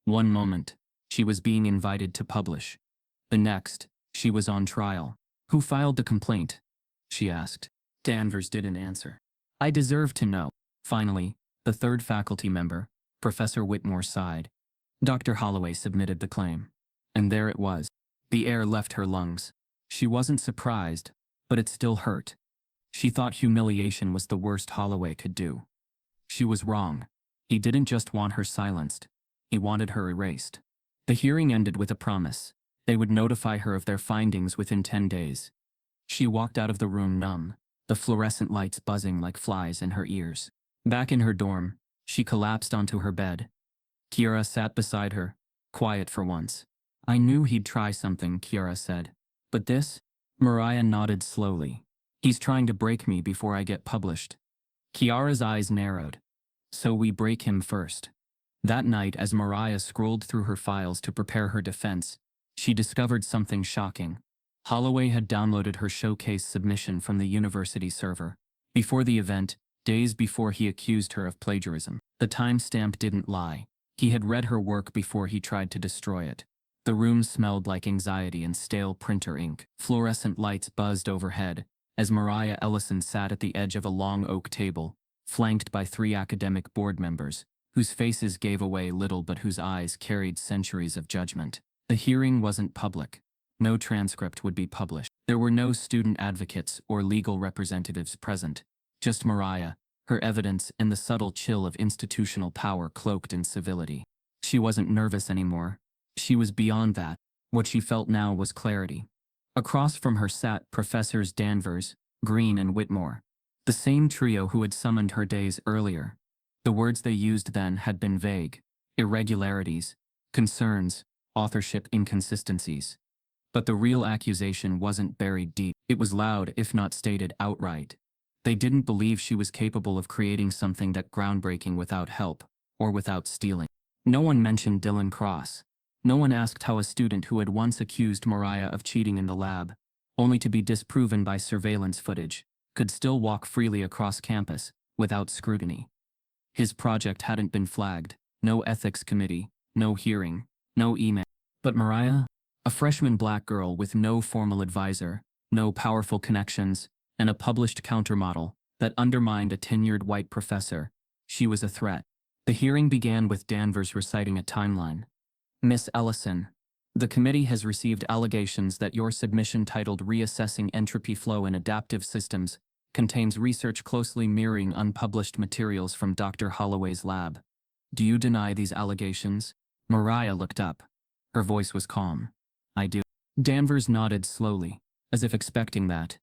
[SPEAKER 1] One moment, she was being invited to publish. The next, she was on trial. Who filed the complaint? She asked. Danvers didn't answer. I deserve to know. Finally, the third faculty member, Professor Whitmore, sighed. Dr. Holloway submitted the claim. And there it was. The air left her lungs. She wasn't surprised, but it still hurt. She thought humiliation was the worst Holloway could do. She was wrong. He didn't just want her silenced. He wanted her erased. The hearing ended with a promise. They would notify her of their findings within 10 days. She walked out of the room numb, the fluorescent lights buzzing like flies in her ears. Back in her dorm, she collapsed onto her bed. Kiara sat beside her, quiet for once. I knew he'd try something, Kiara said. But this? Mariah nodded slowly. He's trying to break me before I get published. Kiara's eyes narrowed. So we break him first. That night, as Mariah scrolled through her files to prepare her defense, she discovered something shocking. Holloway had downloaded her showcase submission from the university server. Before the event, days before he accused her of plagiarism. The timestamp didn't lie. He had read her work before he tried to destroy it. The room smelled like anxiety and stale printer ink. Fluorescent lights buzzed overhead as Mariah Ellison sat at the edge of a long oak table, flanked by 3 academic board members, whose faces gave away little but whose eyes carried centuries of judgment. The hearing wasn't public. No transcript would be published. There were no student advocates or legal representatives present, just Mariah, her evidence, and the subtle chill of institutional power cloaked in civility. She wasn't nervous anymore. She was beyond that. What she felt now was clarity. Across from her sat Professors Danvers, Green, and Whitmore, the same trio who had summoned her days earlier. The words they used then had been vague: irregularities, concerns, authorship inconsistencies. But the real accusation wasn't buried deep. It was loud, if not stated outright. They didn't believe she was capable of creating something that groundbreaking without help, or without stealing. No one mentioned Dylan Cross. No one asked how a student who had once accused Mariah of cheating in the lab, only to be disproven by surveillance footage, could still walk freely across campus without scrutiny. His project hadn't been flagged, no ethics committee, no hearing, no email. But Mariah? A freshman black girl with no formal advisor, no powerful connections, and a published countermodel that undermined a tenured white professor. She was a threat. The hearing began with Danvers reciting a timeline. Miss Ellison, the committee has received allegations that your submission titled Reassessing Entropy Flow in Adaptive Systems contains research closely mirroring unpublished materials from Dr. Holloway's lab. Do you deny these allegations? Mariah looked up. Her voice was calm. I do. Danvers nodded slowly, as if expecting that.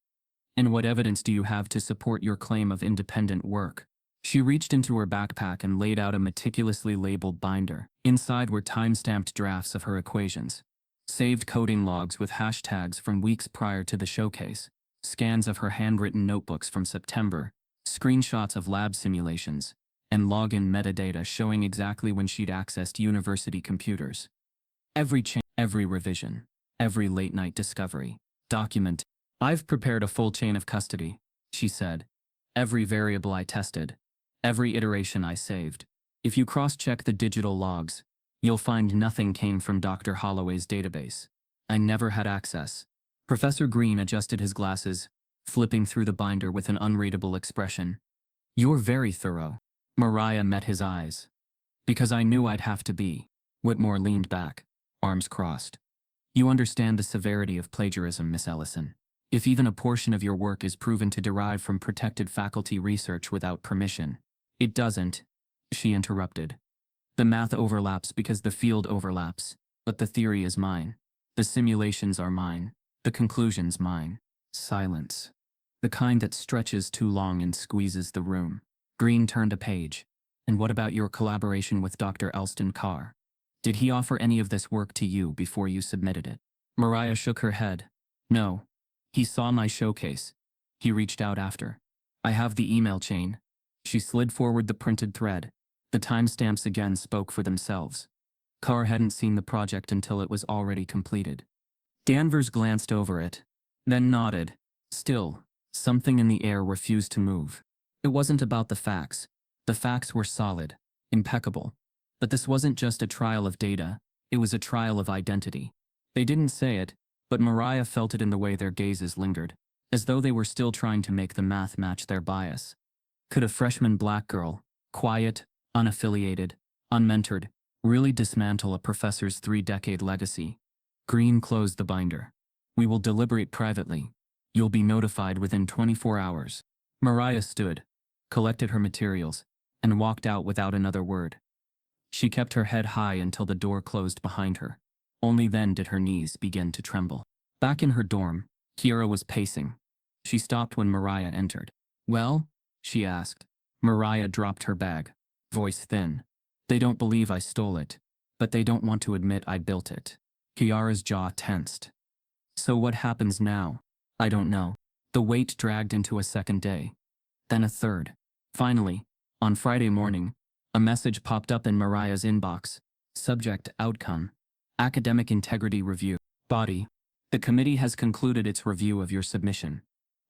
[SPEAKER 1] And what evidence do you have to support your claim of independent work? She reached into her backpack and laid out a meticulously labeled binder. Inside were time-stamped drafts of her equations, saved coding logs with hashtags from weeks prior to the showcase, scans of her handwritten notebooks from September, screenshots of lab simulations, and login metadata showing exactly when she'd accessed university computers. Every revision, every late-night discovery, document. I've prepared a full chain of custody, she said. Every variable I tested, every iteration I saved. If you cross-check the digital logs, you'll find nothing came from Dr. Holloway's database. I never had access. Professor Green adjusted his glasses, flipping through the binder with an unreadable expression. You're very thorough. Mariah met his eyes. Because I knew I'd have to be. Whitmore leaned back, arms crossed. You understand the severity of plagiarism, Miss Ellison. If even a portion of your work is proven to derive from protected faculty research without permission. It doesn't, she interrupted. The math overlaps because the field overlaps, but the theory is mine. The simulations are mine. The conclusion's mine. Silence. The kind that stretches too long and squeezes the room. Green turned a page. And what about your collaboration with Dr. Elston Carr? Did he offer any of this work to you before you submitted it? Mariah shook her head. No. He saw my showcase. He reached out after. I have the email chain. She slid forward the printed thread. The timestamps again spoke for themselves. Carr hadn't seen the project until it was already completed. Danvers glanced over it, then nodded. Still, something in the air refused to move. It wasn't about the facts. The facts were solid, impeccable. But this wasn't just a trial of data, it was a trial of identity. They didn't say it, but Mariah felt it in the way their gazes lingered, as though they were still trying to make the math match their bias. Could a freshman black girl, quiet, unaffiliated, unmentored, really dismantle a professor's 3-decade legacy? Green closed the binder. We will deliberate privately. You'll be notified within 24 hours. Mariah stood, collected her materials, and walked out without another word. She kept her head high until the door closed behind her. Only then did her knees begin to tremble. Back in her dorm, Kiara was pacing. She stopped when Mariah entered. Well? She asked. Mariah dropped her bag, voice thin. They don't believe I stole it, but they don't want to admit I built it. Kiara's jaw tensed. So what happens now? I don't know. The wait dragged into a second day. Then a third. Finally, on Friday morning, a message popped up in Mariah's inbox. Subject outcome. Academic integrity review. Body. The committee has concluded its review of your submission.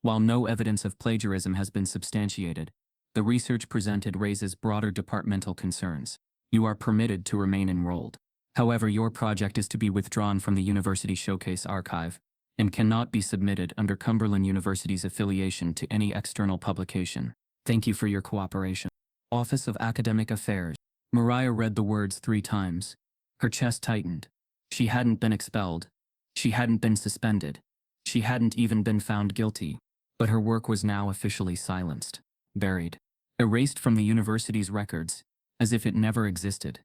[SPEAKER 1] While no evidence of plagiarism has been substantiated, the research presented raises broader departmental concerns. You are permitted to remain enrolled. However, your project is to be withdrawn from the University Showcase archive and cannot be submitted under Cumberland University's affiliation to any external publication. Thank you for your cooperation. Office of Academic Affairs. Mariah read the words 3 times. Her chest tightened. She hadn't been expelled. She hadn't been suspended. She hadn't even been found guilty. But her work was now officially silenced, buried, erased from the university's records, as if it never existed.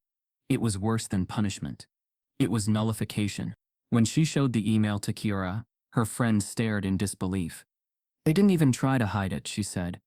[SPEAKER 1] It was worse than punishment. It was nullification. When she showed the email to Kiara, her friend stared in disbelief. They didn't even try to hide it, she said.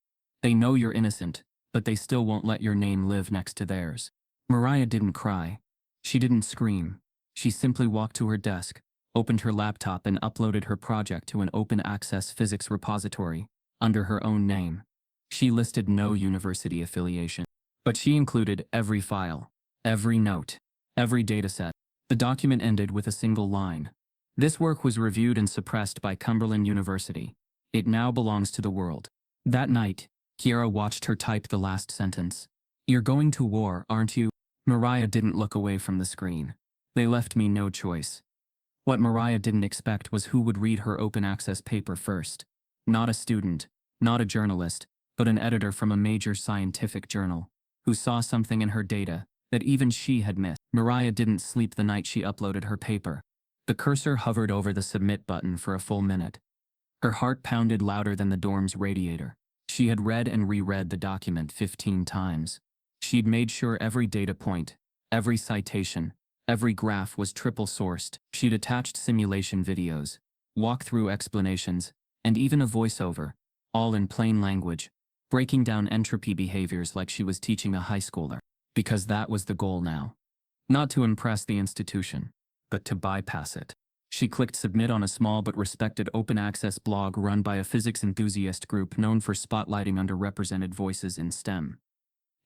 [SPEAKER 1] They know you're innocent, but they still won't let your name live next to theirs. Mariah didn't cry. She didn't scream. She simply walked to her desk, opened her laptop and uploaded her project to an open-access physics repository, under her own name. She listed no university affiliation, but she included every file, every note, every dataset. The document ended with a single line. This work was reviewed and suppressed by Cumberland University. It now belongs to the world. That night, Kiara watched her type the last sentence. You're going to war, aren't you? Mariah didn't look away from the screen. They left me no choice. What Mariah didn't expect was who would read her open access paper first. Not a student, not a journalist, but an editor from a major scientific journal, who saw something in her data that even she had missed. Mariah didn't sleep the night she uploaded her paper. The cursor hovered over the submit button for a full minute. Her heart pounded louder than the dorm's radiator. She had read and reread the document 15 times. She'd made sure every data point, every citation, every graph was triple-sourced. She'd attached simulation videos, walk-through explanations, and even a voiceover, all in plain language, breaking down entropy behaviors like she was teaching a high schooler. Because that was the goal now. Not to impress the institution, but to bypass it. She clicked submit on a small but respected open-access blog run by a physics enthusiast group known for spotlighting underrepresented voices in STEM.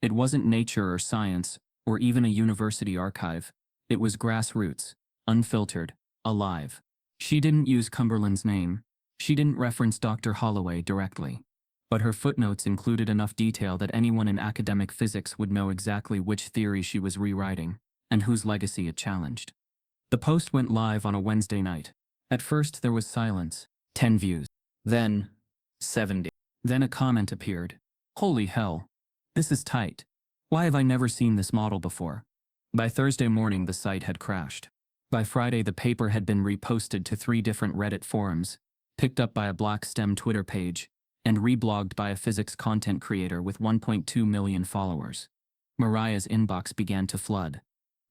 [SPEAKER 1] It wasn't Nature or Science, or even a university archive. It was grassroots, unfiltered, alive. She didn't use Cumberland's name. She didn't reference Dr. Holloway directly. But her footnotes included enough detail that anyone in academic physics would know exactly which theory she was rewriting, and whose legacy it challenged. The post went live on a Wednesday night. At first there was silence, 10 views. Then, 70. Then a comment appeared. Holy hell. This is tight. Why have I never seen this model before? By Thursday morning the site had crashed. By Friday the paper had been reposted to 3 different Reddit forums, picked up by a Black STEM Twitter page, and reblogged by a physics content creator with 1.2 million followers. Mariah's inbox began to flood.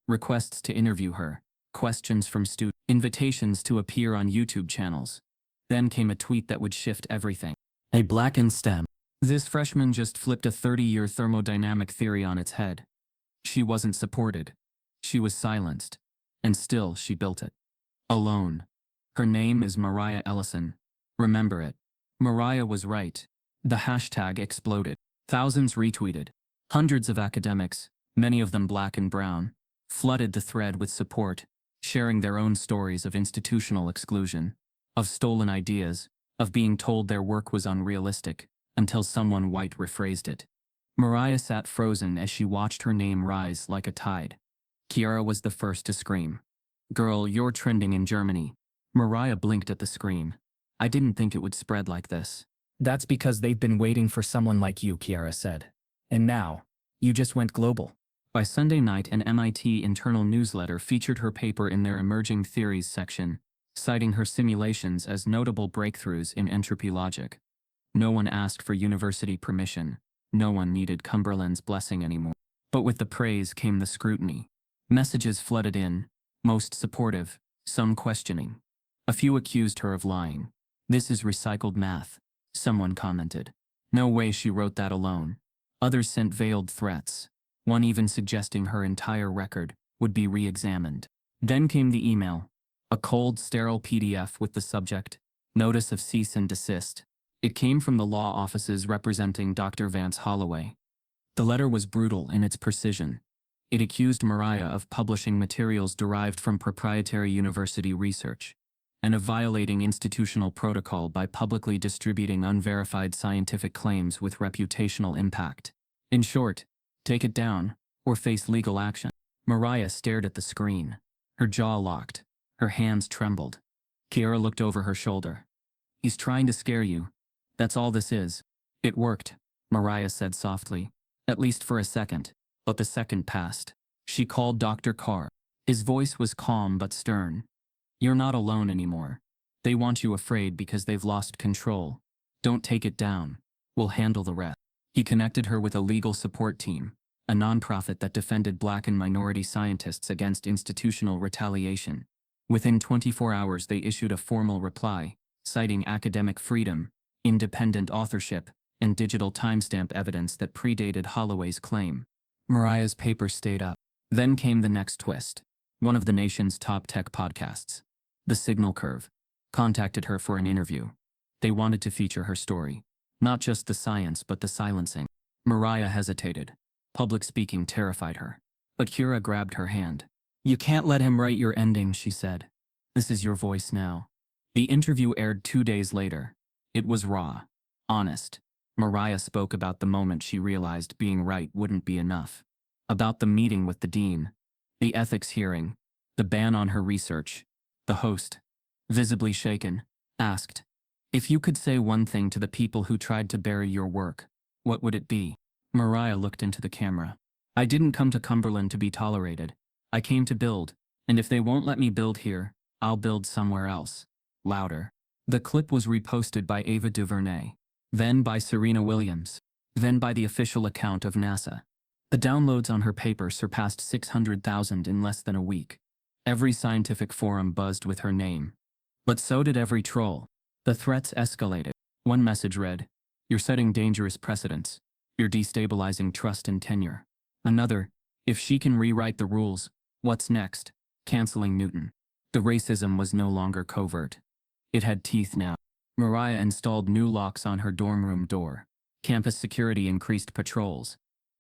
[SPEAKER 1] Requests to interview her, questions from students, invitations to appear on YouTube channels. Then came a tweet that would shift everything. A black in STEM. This freshman just flipped a 30-year thermodynamic theory on its head. She wasn't supported. She was silenced. And still she built it. Alone. Her name is Mariah Ellison. Remember it. Mariah was right. The hashtag exploded. Thousands retweeted. Hundreds of academics, many of them black and brown, flooded the thread with support, sharing their own stories of institutional exclusion, of stolen ideas, of being told their work was unrealistic, until someone white rephrased it. Mariah sat frozen as she watched her name rise like a tide. Kiara was the first to scream. Girl, you're trending in Germany. Mariah blinked at the screen. I didn't think it would spread like this. That's because they've been waiting for someone like you, Kiara said. And now, you just went global. By Sunday night, an MIT internal newsletter featured her paper in their Emerging Theories section, citing her simulations as notable breakthroughs in entropy logic. No one asked for university permission. No one needed Cumberland's blessing anymore. But with the praise came the scrutiny. Messages flooded in, most supportive, some questioning. A few accused her of lying. This is recycled math, someone commented. No way she wrote that alone. Others sent veiled threats, one even suggesting her entire record would be re-examined. Then came the email, a cold, sterile PDF with the subject, Notice of Cease and Desist. It came from the law offices representing Dr. Vance Holloway. The letter was brutal in its precision. It accused Mariah of publishing materials derived from proprietary university research, and of violating institutional protocol by publicly distributing unverified scientific claims with reputational impact. In short, take it down, or face legal action. Mariah stared at the screen. Her jaw locked. Her hands trembled. Kiara looked over her shoulder. He's trying to scare you. That's all this is. It worked, Mariah said softly. At least for a second. But the second passed. She called Dr. Carr. His voice was calm but stern. You're not alone anymore. They want you afraid because they've lost control. Don't take it down. We'll handle the rest. He connected her with a legal support team, a nonprofit that defended black and minority scientists against institutional retaliation. Within 24 hours they issued a formal reply, citing academic freedom, independent authorship, and digital timestamp evidence that predated Holloway's claim. Mariah's paper stayed up. Then came the next twist. One of the nation's top tech podcasts, The Signal Curve, contacted her for an interview. They wanted to feature her story. Not just the science but the silencing. Mariah hesitated. Public speaking terrified her. But Kiara grabbed her hand. You can't let him write your ending, she said. This is your voice now. The interview aired 2 days later. It was raw, honest. Mariah spoke about the moment she realized being right wouldn't be enough. About the meeting with the dean, the ethics hearing, the ban on her research. The host, visibly shaken, asked, "If you could say one thing to the people who tried to bury your work, what would it be?" Mariah looked into the camera. "I didn't come to Cumberland to be tolerated. I came to build, and if they won't let me build here, I'll build somewhere else." Louder. The clip was reposted by Ava DuVernay, then by Serena Williams, then by the official account of NASA. The downloads on her paper surpassed 600,000 in less than a week. Every scientific forum buzzed with her name. But so did every troll. The threats escalated. One message read, "You're setting dangerous precedents. You're destabilizing trust and tenure." Another, "If she can rewrite the rules, what's next? Canceling Newton." The racism was no longer covert. It had teeth now. Mariah installed new locks on her dorm room door. Campus security increased patrols.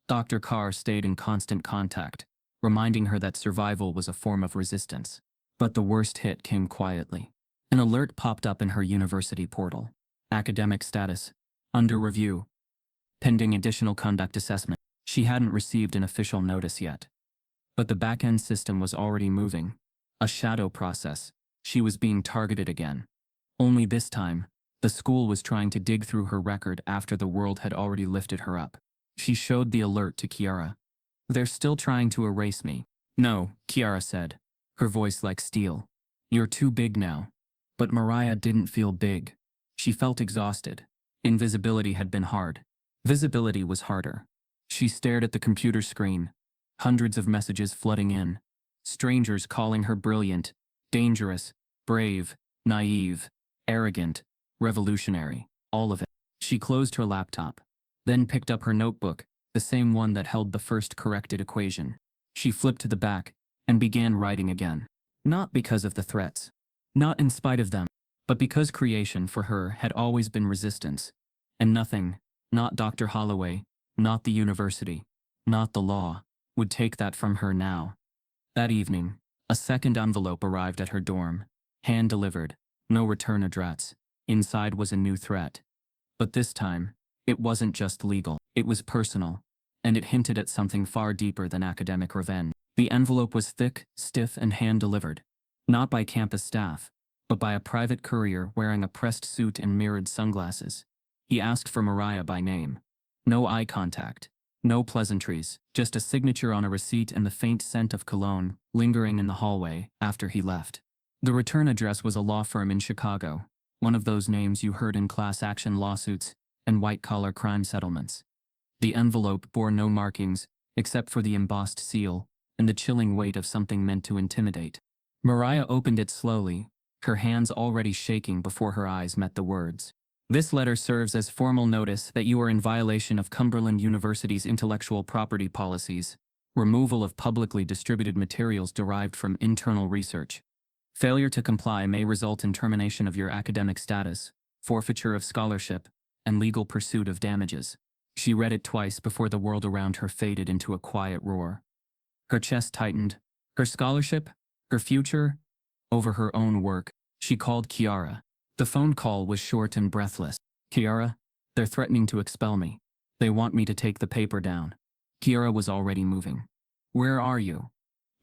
[SPEAKER 1] Dr. Carr stayed in constant contact, reminding her that survival was a form of resistance. But the worst hit came quietly. An alert popped up in her university portal. Academic status, under review, pending additional conduct assessment. She hadn't received an official notice yet. But the back-end system was already moving. A shadow process. She was being targeted again. Only this time, the school was trying to dig through her record after the world had already lifted her up. She showed the alert to Kiara. "They're still trying to erase me." "No," Kiara said, her voice like steel. "You're too big now." But Mariah didn't feel big. She felt exhausted. Invisibility had been hard. Visibility was harder. She stared at the computer screen. Hundreds of messages flooding in. Strangers calling her brilliant, dangerous, brave, naive, arrogant, revolutionary, all of it. She closed her laptop, then picked up her notebook, the same one that held the first corrected equation. She flipped to the back and began writing again. Not because of the threats, not in spite of them, but because creation for her had always been resistance. And nothing, not Dr. Holloway, not the university, not the law, would take that from her now. That evening, a second envelope arrived at her dorm, hand-delivered, no return address. Inside was a new threat. But this time, it wasn't just legal, it was personal, and it hinted at something far deeper than academic revenge. The envelope was thick, stiff, and hand-delivered, not by campus staff, but by a private courier wearing a pressed suit and mirrored sunglasses. He asked for Mariah by name. No eye contact, no pleasantries, just a signature on a receipt and the faint scent of cologne lingering in the hallway after he left. The return address was a law firm in Chicago, one of those names you heard in class action lawsuits and white-collar crime settlements. The envelope bore no markings except for the embossed seal and the chilling weight of something meant to intimidate. Mariah opened it slowly, her hands already shaking before her eyes met the words. "This letter serves as formal notice that you are in violation of Cumberland University's intellectual property policies, removal of publicly distributed materials derived from internal research. Failure to comply may result in termination of your academic status, forfeiture of scholarship, and legal pursuit of damages." She read it twice before the world around her faded into a quiet roar. Her chest tightened. Her scholarship? Her future? Over her own work, she called Kiara. The phone call was short and breathless. "Kiara, they're threatening to expel me. They want me to take the paper down." Kiara was already moving. "Where are you?"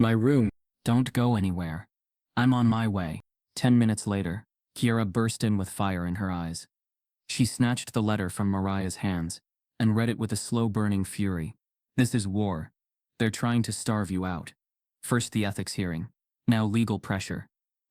[SPEAKER 1] "My room." "Don't go anywhere. I'm on my way." 10 minutes later, Kiara burst in with fire in her eyes. She snatched the letter from Mariah's hands and read it with a slow-burning fury. "This is war. They're trying to starve you out. First the ethics hearing, now legal pressure.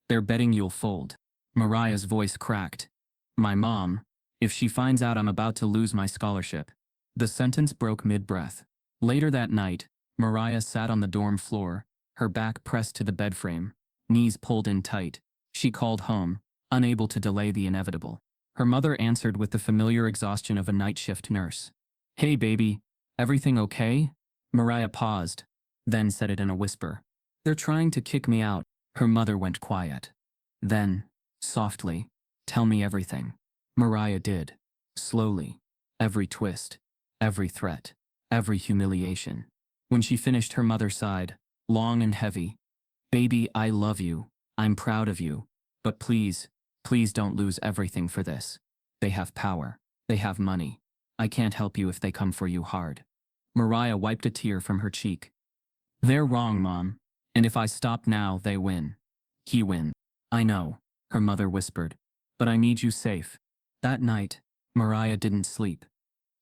[SPEAKER 1] They're betting you'll fold." Mariah's voice cracked. "My mom, if she finds out I'm about to lose my scholarship." The sentence broke mid-breath. Later that night, Mariah sat on the dorm floor, her back pressed to the bed frame, knees pulled in tight. She called home, unable to delay the inevitable. Her mother answered with the familiar exhaustion of a night shift nurse. "Hey baby, everything okay?" Mariah paused, then said it in a whisper. "They're trying to kick me out." Her mother went quiet. Then, softly, "Tell me everything." Mariah did. Slowly. Every twist. Every threat. Every humiliation. When she finished, her mother sighed, long and heavy. Baby, I love you. I'm proud of you. But please, please don't lose everything for this. They have power. They have money. I can't help you if they come for you hard. Mariah wiped a tear from her cheek. They're wrong, Mom. And if I stop now, they win. He wins. I know, her mother whispered. But I need you safe. That night, Mariah didn't sleep.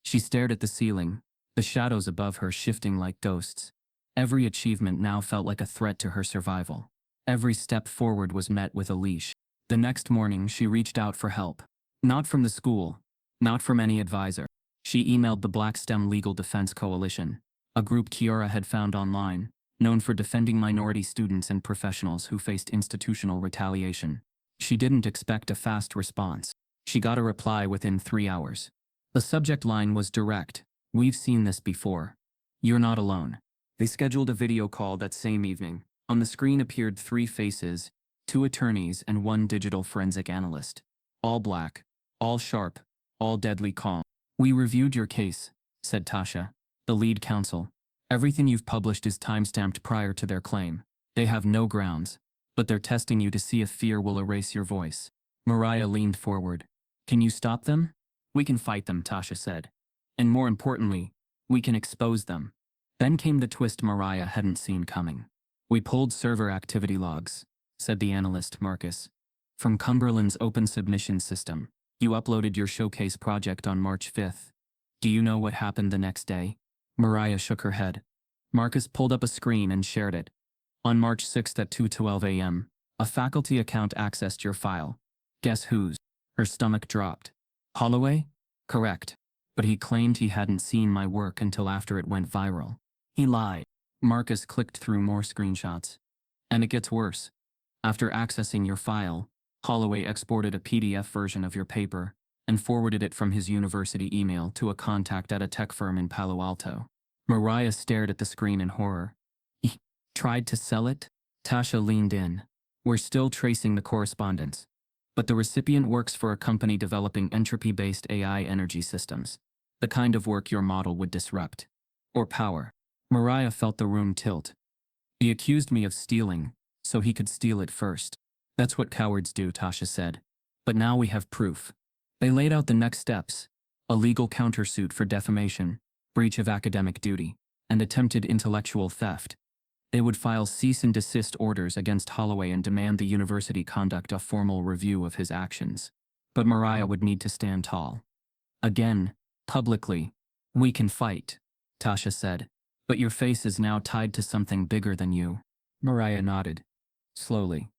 [SPEAKER 1] She stared at the ceiling, the shadows above her shifting like ghosts. Every achievement now felt like a threat to her survival. Every step forward was met with a leash. The next morning, she reached out for help. Not from the school, not from any advisor. She emailed the Black STEM Legal Defense Coalition, a group Kiara had found online, known for defending minority students and professionals who faced institutional retaliation. She didn't expect a fast response. She got a reply within 3 hours. The subject line was direct. We've seen this before. You're not alone. They scheduled a video call that same evening. On the screen appeared 3 faces, 2 attorneys and 1 digital forensic analyst. All black, all sharp, all deadly calm. We reviewed your case, said Tasha, the lead counsel. Everything you've published is timestamped prior to their claim. They have no grounds, but they're testing you to see if fear will erase your voice. Mariah leaned forward. Can you stop them? We can fight them, Tasha said. And more importantly, we can expose them. Then came the twist Mariah hadn't seen coming. We pulled server activity logs, said the analyst Marcus. From Cumberland's open submission system, you uploaded your showcase project on March 5th. Do you know what happened the next day? Mariah shook her head. Marcus pulled up a screen and shared it. On March 6th at 2:12 a.m., a faculty account accessed your file. Guess whose? Her stomach dropped. Holloway? Correct. But he claimed he hadn't seen my work until after it went viral. He lied. Marcus clicked through more screenshots. And it gets worse. After accessing your file, Holloway exported a PDF version of your paper and forwarded it from his university email to a contact at a tech firm in Palo Alto. Mariah stared at the screen in horror. He tried to sell it? Tasha leaned in. We're still tracing the correspondence. But the recipient works for a company developing entropy-based AI energy systems. The kind of work your model would disrupt. Or power. Mariah felt the room tilt. He accused me of stealing, so he could steal it first. That's what cowards do, Tasha said. But now we have proof. They laid out the next steps. A legal countersuit for defamation, breach of academic duty, and attempted intellectual theft. They would file cease and desist orders against Holloway and demand the university conduct a formal review of his actions. But Mariah would need to stand tall. Again, publicly. We can fight, Tasha said. But your face is now tied to something bigger than you. Mariah nodded. Slowly.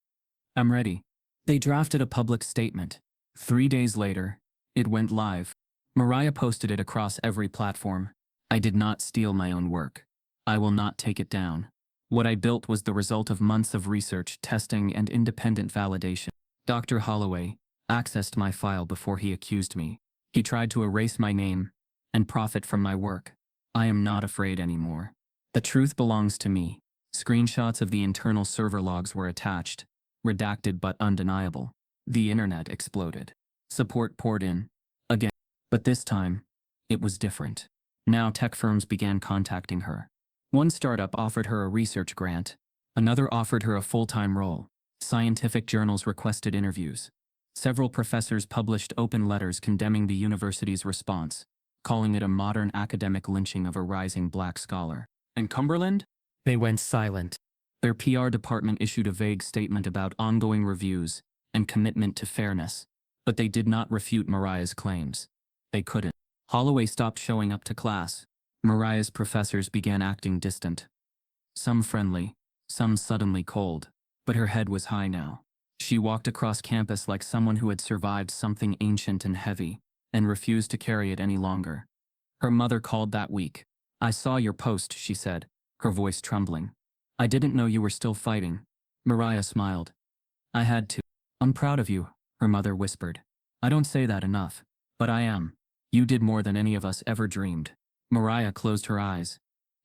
[SPEAKER 1] I'm ready. They drafted a public statement. 3 days later, it went live. Mariah posted it across every platform. I did not steal my own work. I will not take it down. What I built was the result of months of research, testing, and independent validation. Dr. Holloway accessed my file before he accused me. He tried to erase my name and profit from my work. I am not afraid anymore. The truth belongs to me. Screenshots of the internal server logs were attached, redacted but undeniable. The internet exploded. Support poured in. Again. But this time, it was different. Now tech firms began contacting her. One startup offered her a research grant. Another offered her a full-time role. Scientific journals requested interviews. Several professors published open letters condemning the university's response, calling it a modern academic lynching of a rising black scholar. And Cumberland? They went silent. Their PR department issued a vague statement about ongoing reviews and commitment to fairness, but they did not refute Mariah's claims. They couldn't. Holloway stopped showing up to class. Mariah's professors began acting distant. Some friendly, some suddenly cold, but her head was high now. She walked across campus like someone who had survived something ancient and heavy, and refused to carry it any longer. Her mother called that week. I saw your post, she said, her voice trembling. I didn't know you were still fighting. Mariah smiled. I had to. I'm proud of you, her mother whispered. I don't say that enough, but I am. You did more than any of us ever dreamed. Mariah closed her eyes.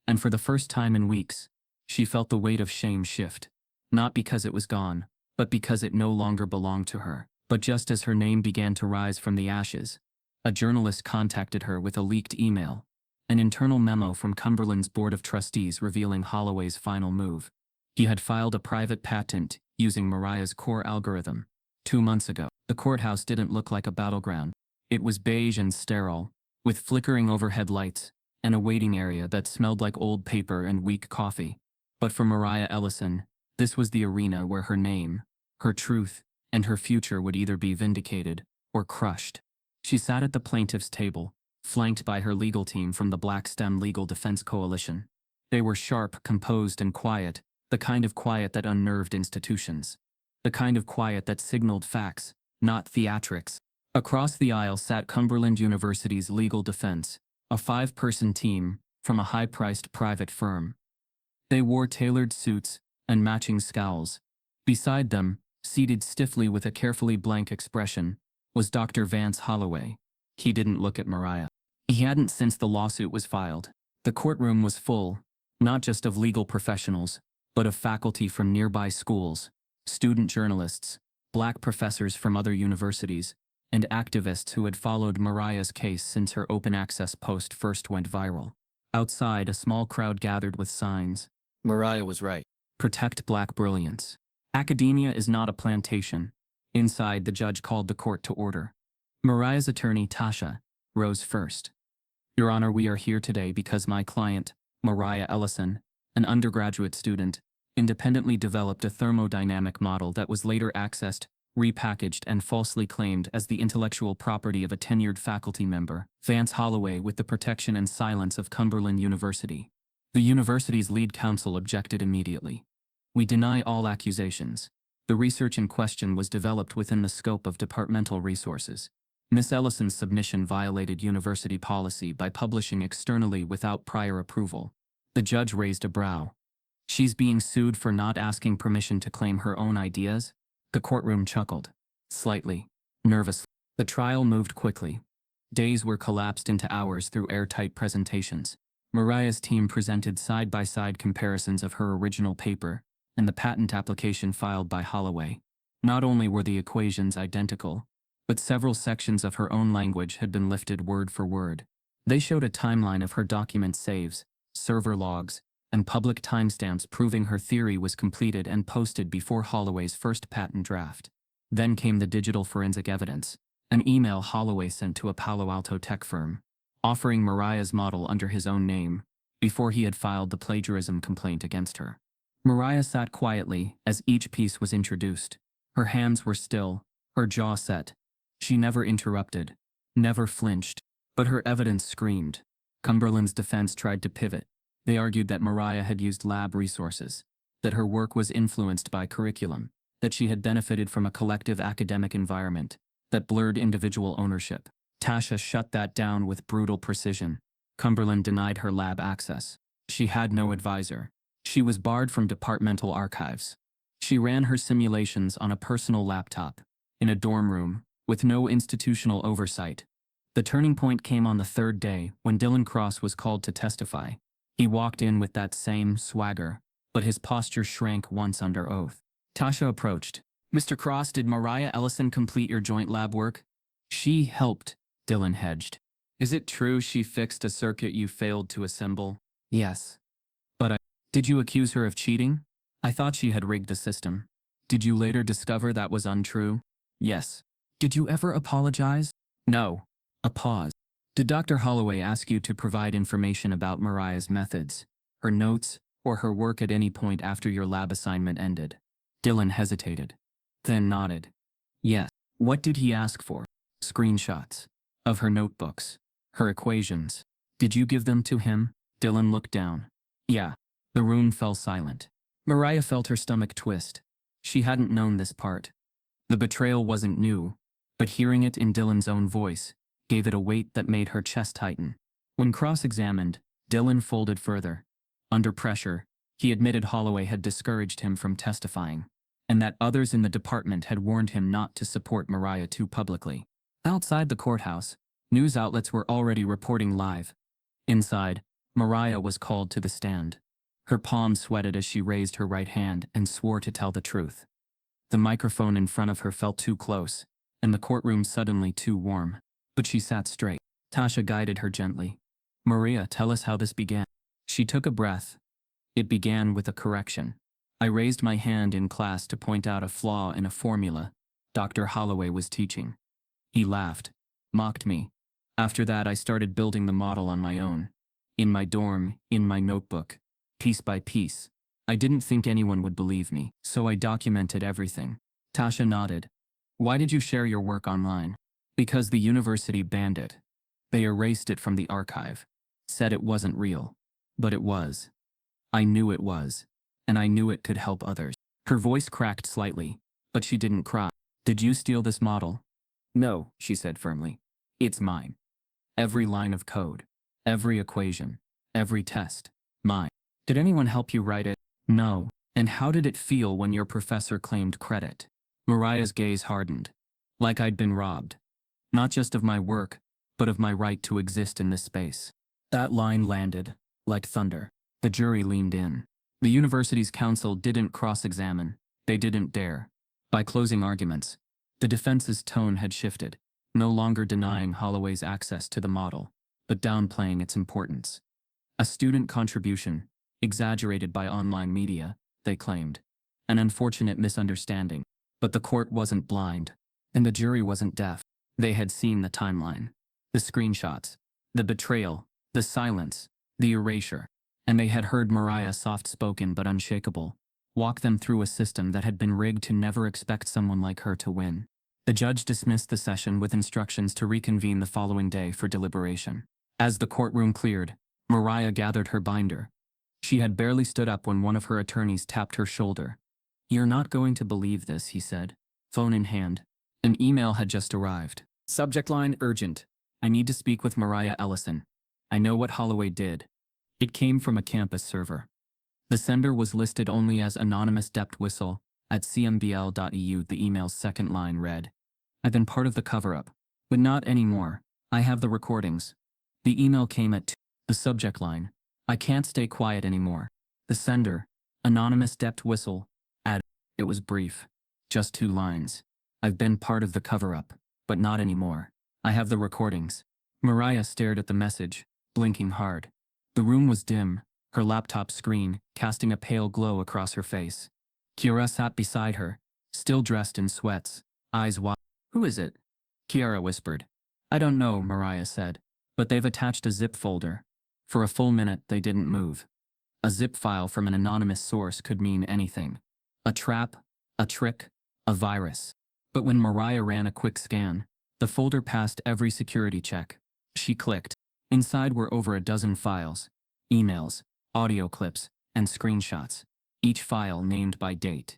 [SPEAKER 1] And for the first time in weeks, she felt the weight of shame shift. Not because it was gone, but because it no longer belonged to her. But just as her name began to rise from the ashes, a journalist contacted her with a leaked email, an internal memo from Cumberland's Board of Trustees revealing Holloway's final move. He had filed a private patent using Mariah's core algorithm. 2 months ago, the courthouse didn't look like a battleground. It was beige and sterile, with flickering overhead lights, and a waiting area that smelled like old paper and weak coffee. But for Mariah Ellison, this was the arena where her name, her truth, and her future would either be vindicated or crushed. She sat at the plaintiff's table, flanked by her legal team from the Black Stem Legal Defense Coalition. They were sharp, composed, and quiet, the kind of quiet that unnerved institutions. The kind of quiet that signaled facts, not theatrics. Across the aisle sat Cumberland University's legal defense, a 5-person team from a high-priced private firm. They wore tailored suits and matching scowls. Beside them, seated stiffly with a carefully blank expression, was Dr. Vance Holloway. He didn't look at Mariah. He hadn't since the lawsuit was filed. The courtroom was full, not just of legal professionals, but of faculty from nearby schools, student journalists, black professors from other universities, and activists who had followed Mariah's case since her open access post first went viral. Outside, a small crowd gathered with signs. Mariah was right. Protect black brilliance. Academia is not a plantation. Inside, the judge called the court to order. Mariah's attorney, Tasha, rose first. Your Honor, we are here today because my client, Mariah Ellison, an undergraduate student, independently developed a thermodynamic model that was later accessed, repackaged, and falsely claimed as the intellectual property of a tenured faculty member, Vance Holloway, with the protection and silence of Cumberland University. The university's lead counsel objected immediately. We deny all accusations. The research in question was developed within the scope of departmental resources. Miss Ellison's submission violated university policy by publishing externally without prior approval. The judge raised a brow. She's being sued for not asking permission to claim her own ideas? The courtroom chuckled. Slightly. Nervously. The trial moved quickly. Days were collapsed into hours through airtight presentations. Mariah's team presented side-by-side comparisons of her original paper and the patent application filed by Holloway. Not only were the equations identical, but several sections of her own language had been lifted word for word. They showed a timeline of her document saves, server logs, and public timestamps proving her theory was completed and posted before Holloway's first patent draft. Then came the digital forensic evidence, an email Holloway sent to a Palo Alto tech firm, offering Mariah's model under his own name, before he had filed the plagiarism complaint against her. Mariah sat quietly as each piece was introduced. Her hands were still, her jaw set. She never interrupted, never flinched, but her evidence screamed. Cumberland's defense tried to pivot. They argued that Mariah had used lab resources, that her work was influenced by curriculum, that she had benefited from a collective academic environment that blurred individual ownership. Tasha shut that down with brutal precision. Cumberland denied her lab access. She had no advisor. She was barred from departmental archives. She ran her simulations on a personal laptop, in a dorm room, with no institutional oversight. The turning point came on the third day when Dylan Cross was called to testify. He walked in with that same swagger, but his posture shrank once under oath. Tasha approached. Mr. Cross, did Mariah Ellison complete your joint lab work? She helped, Dylan hedged. Is it true she fixed a circuit you failed to assemble? Yes. Did you accuse her of cheating? I thought she had rigged the system. Did you later discover that was untrue? Yes. Did you ever apologize? No. A pause. Did Dr. Holloway ask you to provide information about Mariah's methods, her notes, or her work at any point after your lab assignment ended? Dylan hesitated, then nodded. Yes. What did he ask for? Screenshots. Of her notebooks. Her equations. Did you give them to him? Dylan looked down. Yeah. The room fell silent. Mariah felt her stomach twist. She hadn't known this part. The betrayal wasn't new, but hearing it in Dylan's own voice gave it a weight that made her chest tighten. When cross-examined, Dylan folded further. Under pressure, he admitted Holloway had discouraged him from testifying, and that others in the department had warned him not to support Mariah too publicly. Outside the courthouse, news outlets were already reporting live. Inside, Mariah was called to the stand. Her palms sweated as she raised her right hand and swore to tell the truth. The microphone in front of her felt too close, and the courtroom suddenly too warm. But she sat straight. Tasha guided her gently. Maria, tell us how this began. She took a breath. It began with a correction. I raised my hand in class to point out a flaw in a formula Dr. Holloway was teaching. He laughed, mocked me. After that, I started building the model on my own. In my dorm, in my notebook, piece by piece. I didn't think anyone would believe me, so I documented everything. Tasha nodded. Why did you share your work online? Because the university banned it. They erased it from the archive. Said it wasn't real. But it was. I knew it was. And I knew it could help others. Her voice cracked slightly, but she didn't cry. Did you steal this model? No, she said firmly. It's mine. Every line of code. Every equation. Every test. Mine. Did anyone help you write it? No. And how did it feel when your professor claimed credit? Mariah's gaze hardened. Like I'd been robbed. Not just of my work, but of my right to exist in this space. That line landed, like thunder. The jury leaned in. The university's counsel didn't cross-examine. They didn't dare. By closing arguments, the defense's tone had shifted, no longer denying Holloway's access to the model, but downplaying its importance. A student contribution, exaggerated by online media, they claimed. An unfortunate misunderstanding. But the court wasn't blind, and the jury wasn't deaf. They had seen the timeline, the screenshots, the betrayal, the silence, the erasure, and they had heard Mariah, soft-spoken but unshakable, walk them through a system that had been rigged to never expect someone like her to win. The judge dismissed the session with instructions to reconvene the following day for deliberation. As the courtroom cleared, Mariah gathered her binder. She had barely stood up when one of her attorneys tapped her shoulder. You're not going to believe this, he said, phone in hand. An email had just arrived. Subject line, urgent. I need to speak with Mariah Ellison. I know what Holloway did. It came from a campus server. The sender was listed only as anonymous depth whistle at cmbl.eu. The email's second line read, I've been part of the cover-up, but not anymore. I have the recordings. The email came at 2. The subject line, I can't stay quiet anymore. The sender, anonymous depth whistle. It was brief. Just 2 lines. I've been part of the cover-up, but not anymore. I have the recordings. Mariah stared at the message, blinking hard. The room was dim, her laptop screen casting a pale glow across her face. Kiara sat beside her, still dressed in sweats, eyes wide. Who is it? Kiara whispered. I don't know, Mariah said, but they've attached a zip folder. For a full minute, they didn't move. A zip file from an anonymous source could mean anything. A trap, a trick, a virus. But when Mariah ran a quick scan, the folder passed every security check. She clicked. Inside were over a dozen files, emails, audio clips, and screenshots, each file named by date.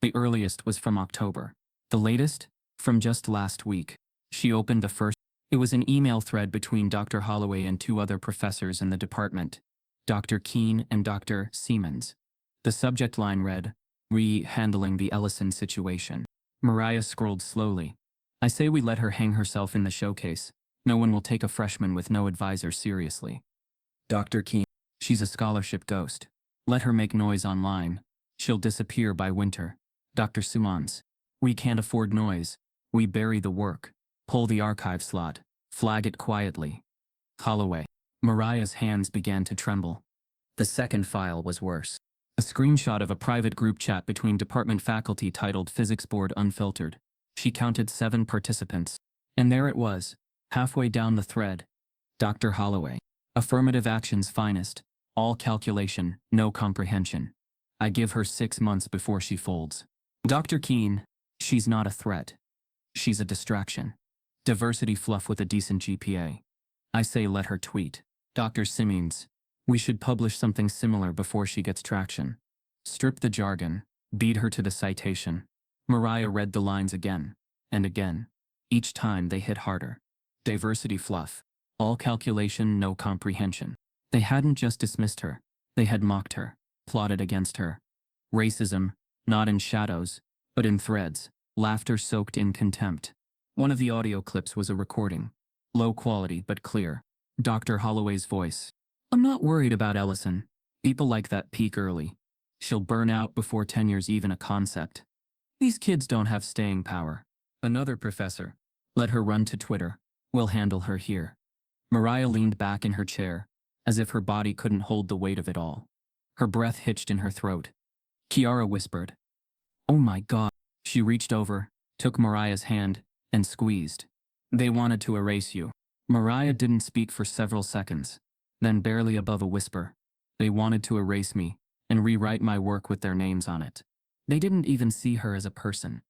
[SPEAKER 1] The earliest was from October. The latest? From just last week. She opened the first. It was an email thread between Dr. Holloway and 2 other professors in the department, Dr. Keene and Dr. Siemens. The subject line read, Handling the Ellison situation. Mariah scrolled slowly. I say we let her hang herself in the showcase. No one will take a freshman with no advisor seriously. Dr. Keene, she's a scholarship ghost. Let her make noise online. She'll disappear by winter. Dr. Siemens, we can't afford noise. We bury the work. Pull the archive slot. Flag it quietly. Holloway. Mariah's hands began to tremble. The second file was worse. A screenshot of a private group chat between department faculty titled Physics Board Unfiltered. She counted 7 participants. And there it was, halfway down the thread. Dr. Holloway. Affirmative action's finest. All calculation, no comprehension. I give her 6 months before she folds. Dr. Keene. She's not a threat. She's a distraction. Diversity fluff with a decent GPA. I say let her tweet. Dr. Siemens. We should publish something similar before she gets traction. Strip the jargon, beat her to the citation. Mariah read the lines again, and again. Each time they hit harder. Diversity fluff. All calculation, no comprehension. They hadn't just dismissed her. They had mocked her, plotted against her. Racism, not in shadows, but in threads. Laughter soaked in contempt. One of the audio clips was a recording. Low quality but clear. Dr. Holloway's voice. I'm not worried about Ellison. People like that peak early. She'll burn out before tenure's even a concept. These kids don't have staying power. Another professor. Let her run to Twitter. We'll handle her here. Mariah leaned back in her chair, as if her body couldn't hold the weight of it all. Her breath hitched in her throat. Kiara whispered. Oh my God. She reached over, took Mariah's hand, and squeezed. They wanted to erase you. Mariah didn't speak for several seconds. Then barely above a whisper. They wanted to erase me and rewrite my work with their names on it. They didn't even see her as a person.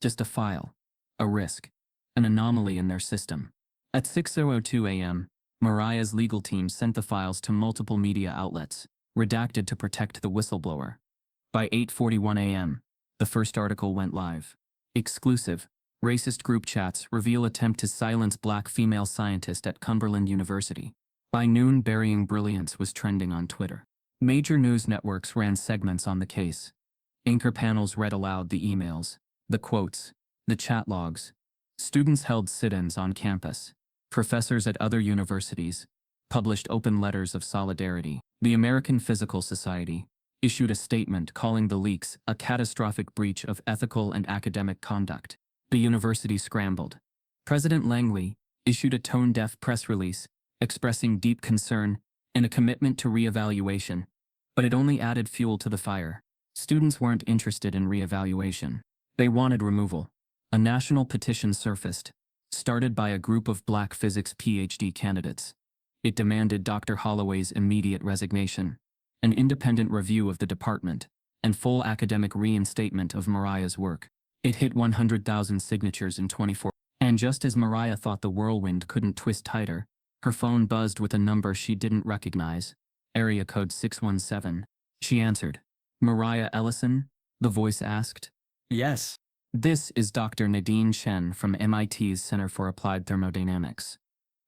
[SPEAKER 1] Just a file. A risk. An anomaly in their system. At 6:02 a.m., Mariah's legal team sent the files to multiple media outlets, redacted to protect the whistleblower. By 8:41 a.m., the first article went live. Exclusive. Racist group chats reveal attempt to silence black female scientist at Cumberland University. By noon, burying brilliance was trending on Twitter. Major news networks ran segments on the case. Anchor panels read aloud the emails, the quotes, the chat logs. Students held sit-ins on campus. Professors at other universities published open letters of solidarity. The American Physical Society issued a statement calling the leaks a catastrophic breach of ethical and academic conduct. The university scrambled. President Langley issued a tone-deaf press release expressing deep concern and a commitment to reevaluation, but it only added fuel to the fire. Students weren't interested in reevaluation. They wanted removal. A national petition surfaced, started by a group of black physics PhD candidates. It demanded Dr. Holloway's immediate resignation, an independent review of the department, and full academic reinstatement of Mariah's work. It hit 100,000 signatures in 24. And just as Mariah thought the whirlwind couldn't twist tighter, her phone buzzed with a number she didn't recognize. Area code 617. She answered. Mariah Ellison? The voice asked.
[SPEAKER 2] Yes.
[SPEAKER 1] This is Dr. Nadine Chen from MIT's Center for Applied Thermodynamics.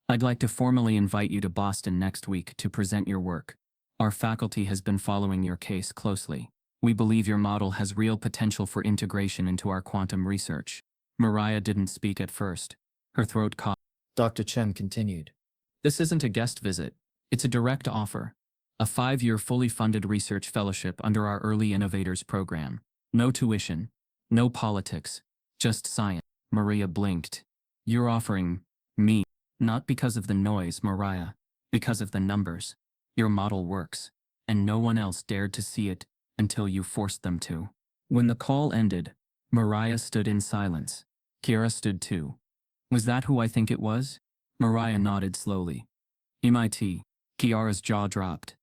[SPEAKER 1] I'd like to formally invite you to Boston next week to present your work. Our faculty has been following your case closely. We believe your model has real potential for integration into our quantum research. Mariah didn't speak at first. Her throat caught.
[SPEAKER 2] Dr. Chen continued.
[SPEAKER 1] This isn't a guest visit. It's a direct offer. A 5-year fully funded research fellowship under our Early Innovators program. No tuition. No politics. Just science. Maria blinked. You're offering me. Not because of the noise, Mariah. Because of the numbers. Your model works. And no one else dared to see it until you forced them to. When the call ended, Mariah stood in silence. Kiara stood too. Was that who I think it was? Mariah nodded slowly. MIT. Kiara's jaw dropped.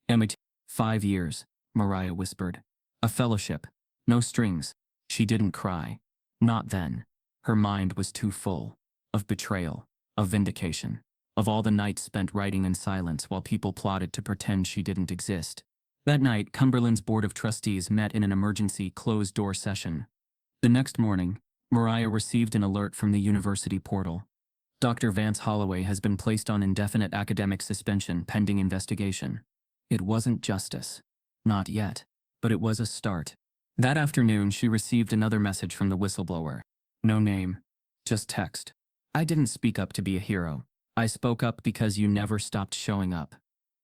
[SPEAKER 1] MIT. 5 years, Mariah whispered. A fellowship. No strings. She didn't cry. Not then. Her mind was too full. Of betrayal. Of vindication. Of all the nights spent writing in silence while people plotted to pretend she didn't exist. That night, Cumberland's Board of Trustees met in an emergency closed-door session. The next morning, Mariah received an alert from the university portal. Dr. Vance Holloway has been placed on indefinite academic suspension pending investigation. It wasn't justice. Not yet. But it was a start. That afternoon, she received another message from the whistleblower. No name. Just text. I didn't speak up to be a hero. I spoke up because you never stopped showing up.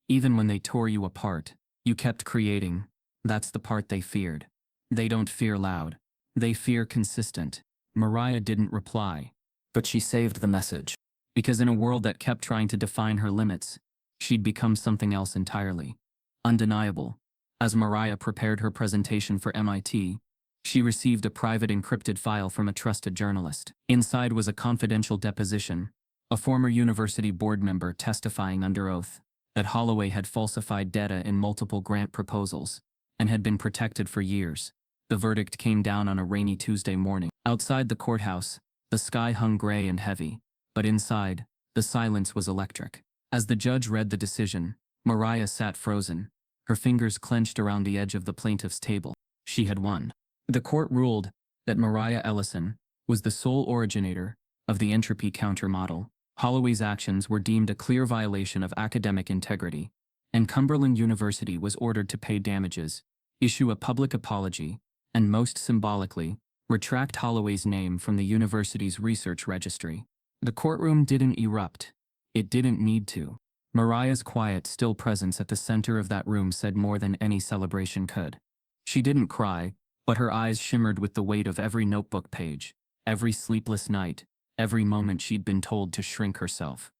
[SPEAKER 1] Even when they tore you apart, you kept creating. That's the part they feared. They don't fear loud. They fear consistent. Mariah didn't reply. But she saved the message. Because in a world that kept trying to define her limits, she'd become something else entirely. Undeniable. As Mariah prepared her presentation for MIT, she received a private encrypted file from a trusted journalist. Inside was a confidential deposition, a former university board member testifying under oath that Holloway had falsified data in multiple grant proposals and had been protected for years. The verdict came down on a rainy Tuesday morning. Outside the courthouse, the sky hung gray and heavy, but inside, the silence was electric. As the judge read the decision, Mariah sat frozen, her fingers clenched around the edge of the plaintiff's table. She had won. The court ruled that Mariah Ellison was the sole originator of the entropy counter model. Holloway's actions were deemed a clear violation of academic integrity, and Cumberland University was ordered to pay damages, issue a public apology, and most symbolically, retract Holloway's name from the university's research registry. The courtroom didn't erupt. It didn't need to. Mariah's quiet, still presence at the center of that room said more than any celebration could. She didn't cry, but her eyes shimmered with the weight of every notebook page, every sleepless night, every moment she'd been told to shrink herself.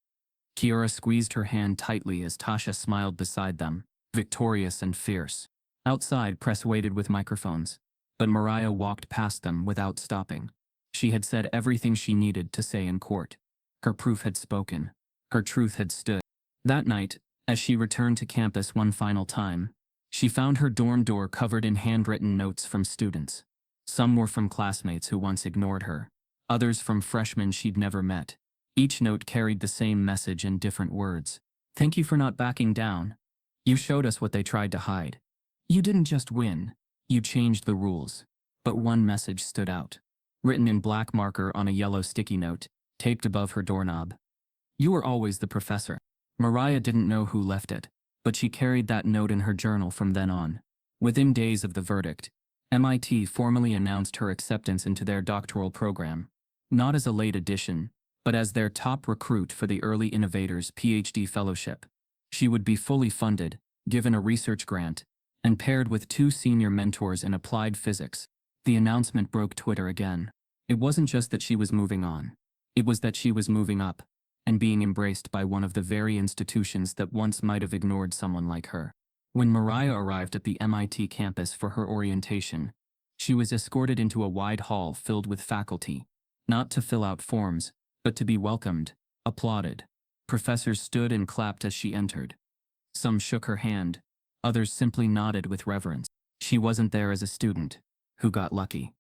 [SPEAKER 1] Kiara squeezed her hand tightly as Tasha smiled beside them, victorious and fierce. Outside, press waited with microphones, but Mariah walked past them without stopping. She had said everything she needed to say in court. Her proof had spoken. Her truth had stood. That night, as she returned to campus one final time, she found her dorm door covered in handwritten notes from students. Some were from classmates who once ignored her, others from freshmen she'd never met. Each note carried the same message in different words. Thank you for not backing down. You showed us what they tried to hide. You didn't just win, you changed the rules. But one message stood out. Written in black marker on a yellow sticky note, taped above her doorknob. You were always the professor. Mariah didn't know who left it, but she carried that note in her journal from then on. Within days of the verdict, MIT formally announced her acceptance into their doctoral program, not as a late addition, but as their top recruit for the Early Innovators PhD Fellowship. She would be fully funded, given a research grant, and paired with 2 senior mentors in applied physics. The announcement broke Twitter again. It wasn't just that she was moving on. It was that she was moving up, and being embraced by one of the very institutions that once might have ignored someone like her. When Mariah arrived at the MIT campus for her orientation, she was escorted into a wide hall filled with faculty, not to fill out forms, but to be welcomed, applauded. Professors stood and clapped as she entered. Some shook her hand, others simply nodded with reverence. She wasn't there as a student who got lucky.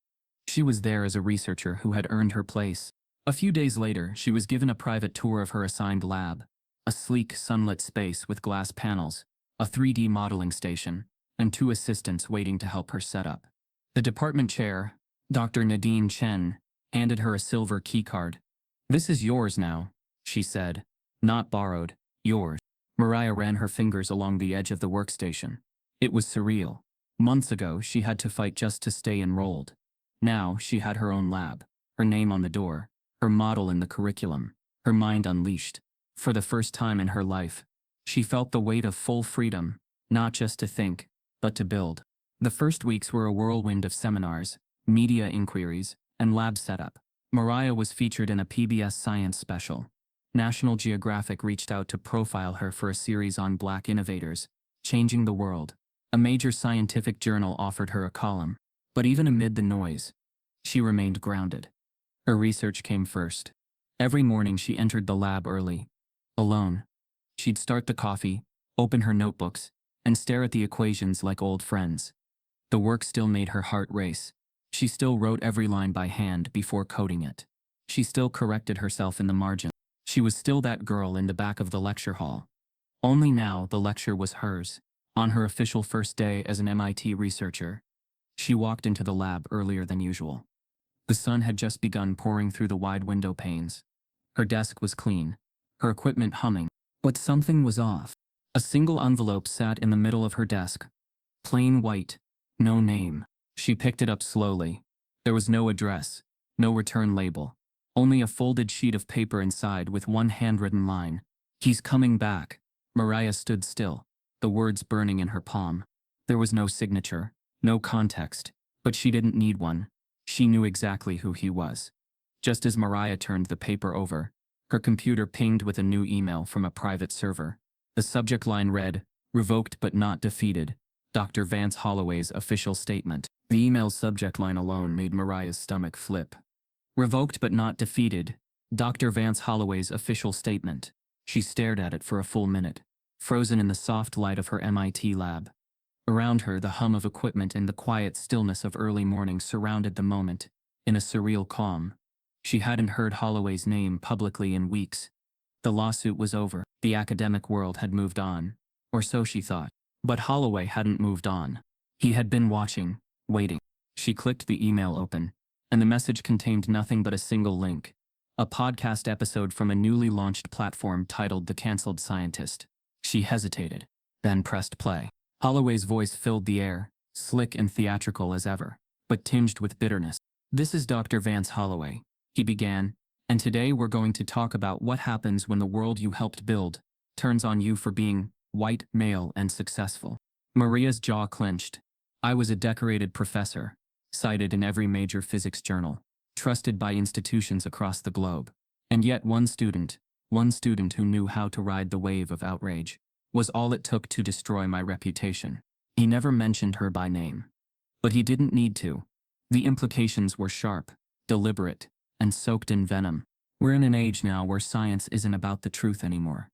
[SPEAKER 1] She was there as a researcher who had earned her place. A few days later, she was given a private tour of her assigned lab, a sleek, sunlit space with glass panels, a 3D modeling station, and 2 assistants waiting to help her set up. The department chair, Dr. Nadine Chen, handed her a silver keycard. This is yours now, she said. Not borrowed, yours. Mariah ran her fingers along the edge of the workstation. It was surreal. Months ago, she had to fight just to stay enrolled. Now, she had her own lab, her name on the door, her model in the curriculum, her mind unleashed. For the first time in her life, she felt the weight of full freedom, not just to think, but to build. The first weeks were a whirlwind of seminars, media inquiries, and lab setup. Mariah was featured in a PBS Science special. National Geographic reached out to profile her for a series on Black innovators, changing the world. A major scientific journal offered her a column. But even amid the noise, she remained grounded. Her research came first. Every morning she entered the lab early. Alone. She'd start the coffee, open her notebooks, and stare at the equations like old friends. The work still made her heart race. She still wrote every line by hand before coding it. She still corrected herself in the margin. She was still that girl in the back of the lecture hall. Only now the lecture was hers. On her official first day as an MIT researcher, she walked into the lab earlier than usual. The sun had just begun pouring through the wide window panes. Her desk was clean, her equipment humming, but something was off. A single envelope sat in the middle of her desk. Plain white, no name. She picked it up slowly. There was no address, no return label, only a folded sheet of paper inside with one handwritten line. He's coming back. Mariah stood still, the words burning in her palm. There was no signature, no context, but she didn't need one. She knew exactly who he was. Just as Mariah turned the paper over, her computer pinged with a new email from a private server. The subject line read, "Revoked but not defeated. Dr. Vance Holloway's official statement." The email's subject line alone made Mariah's stomach flip. Revoked but not defeated. Dr. Vance Holloway's official statement. She stared at it for a full minute, frozen in the soft light of her MIT lab. Around her, the hum of equipment and the quiet stillness of early morning surrounded the moment, in a surreal calm. She hadn't heard Holloway's name publicly in weeks. The lawsuit was over. The academic world had moved on. Or so she thought. But Holloway hadn't moved on. He had been watching, waiting. She clicked the email open, and the message contained nothing but a single link. A podcast episode from a newly launched platform titled The Cancelled Scientist. She hesitated, then pressed play. Holloway's voice filled the air, slick and theatrical as ever, but tinged with bitterness. "This is Dr. Vance Holloway," he began, "and today we're going to talk about what happens when the world you helped build turns on you for being white, male, and successful." Maria's jaw clenched. "I was a decorated professor, cited in every major physics journal, trusted by institutions across the globe. And yet one student who knew how to ride the wave of outrage, was all it took to destroy my reputation. He never mentioned her by name. But he didn't need to. The implications were sharp, deliberate, and soaked in venom. We're in an age now where science isn't about the truth anymore.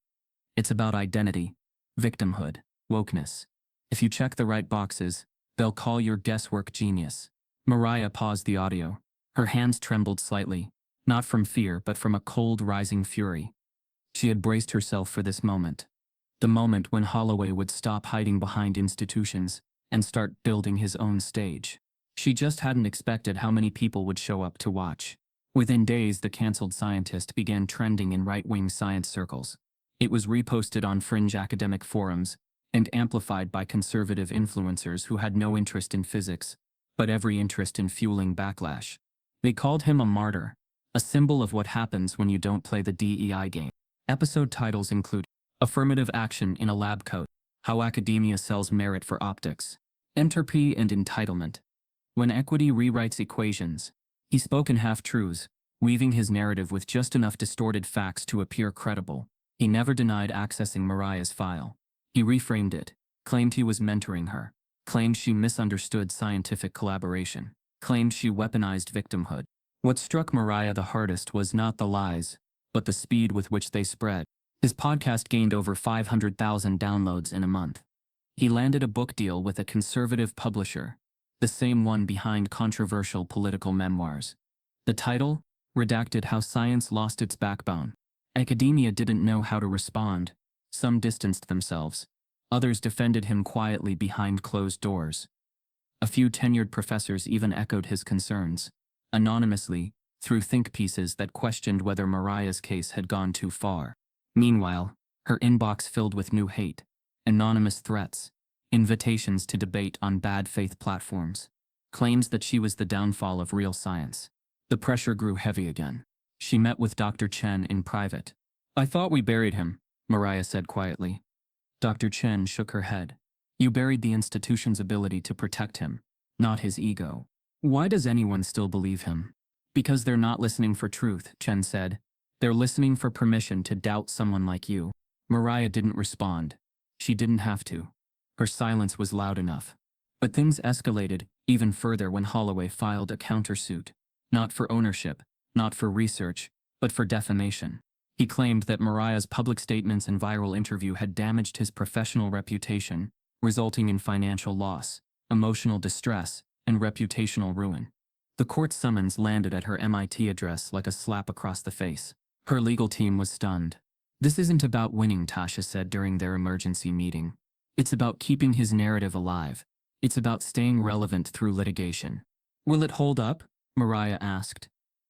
[SPEAKER 1] It's about identity, victimhood, wokeness. If you check the right boxes, they'll call your guesswork genius. Mariah paused the audio. Her hands trembled slightly, not from fear but from a cold rising fury. She had braced herself for this moment. The moment when Holloway would stop hiding behind institutions and start building his own stage. She just hadn't expected how many people would show up to watch. Within days, the cancelled scientist began trending in right-wing science circles. It was reposted on fringe academic forums and amplified by conservative influencers who had no interest in physics, but every interest in fueling backlash. They called him a martyr, a symbol of what happens when you don't play the DEI game. Episode titles include Affirmative Action in a Lab Coat, How Academia Sells Merit for Optics, Entropy and Entitlement. When Equity Rewrites Equations. He spoke in half-truths, weaving his narrative with just enough distorted facts to appear credible. He never denied accessing Mariah's file. He reframed it, claimed he was mentoring her, claimed she misunderstood scientific collaboration, claimed she weaponized victimhood. What struck Mariah the hardest was not the lies, but the speed with which they spread. His podcast gained over 500,000 downloads in a month. He landed a book deal with a conservative publisher, the same one behind controversial political memoirs. The title? Redacted: How Science Lost Its Backbone. Academia didn't know how to respond. Some distanced themselves. Others defended him quietly behind closed doors. A few tenured professors even echoed his concerns, anonymously, through think pieces that questioned whether Mariah's case had gone too far. Meanwhile, her inbox filled with new hate, anonymous threats, invitations to debate on bad faith platforms, claims that she was the downfall of real science. The pressure grew heavy again. She met with Dr. Chen in private. "I thought we buried him," Mariah said quietly. Dr. Chen shook her head. "You buried the institution's ability to protect him, not his ego." "Why does anyone still believe him?" "Because they're not listening for truth," Chen said. "They're listening for permission to doubt someone like you." Mariah didn't respond. She didn't have to. Her silence was loud enough. But things escalated even further when Holloway filed a countersuit. Not for ownership, not for research, but for defamation. He claimed that Mariah's public statements and viral interview had damaged his professional reputation, resulting in financial loss, emotional distress, and reputational ruin. The court summons landed at her MIT address like a slap across the face. Her legal team was stunned. "This isn't about winning," Tasha said during their emergency meeting. "It's about keeping his narrative alive. It's about staying relevant through litigation." "Will it hold up?" Mariah asked.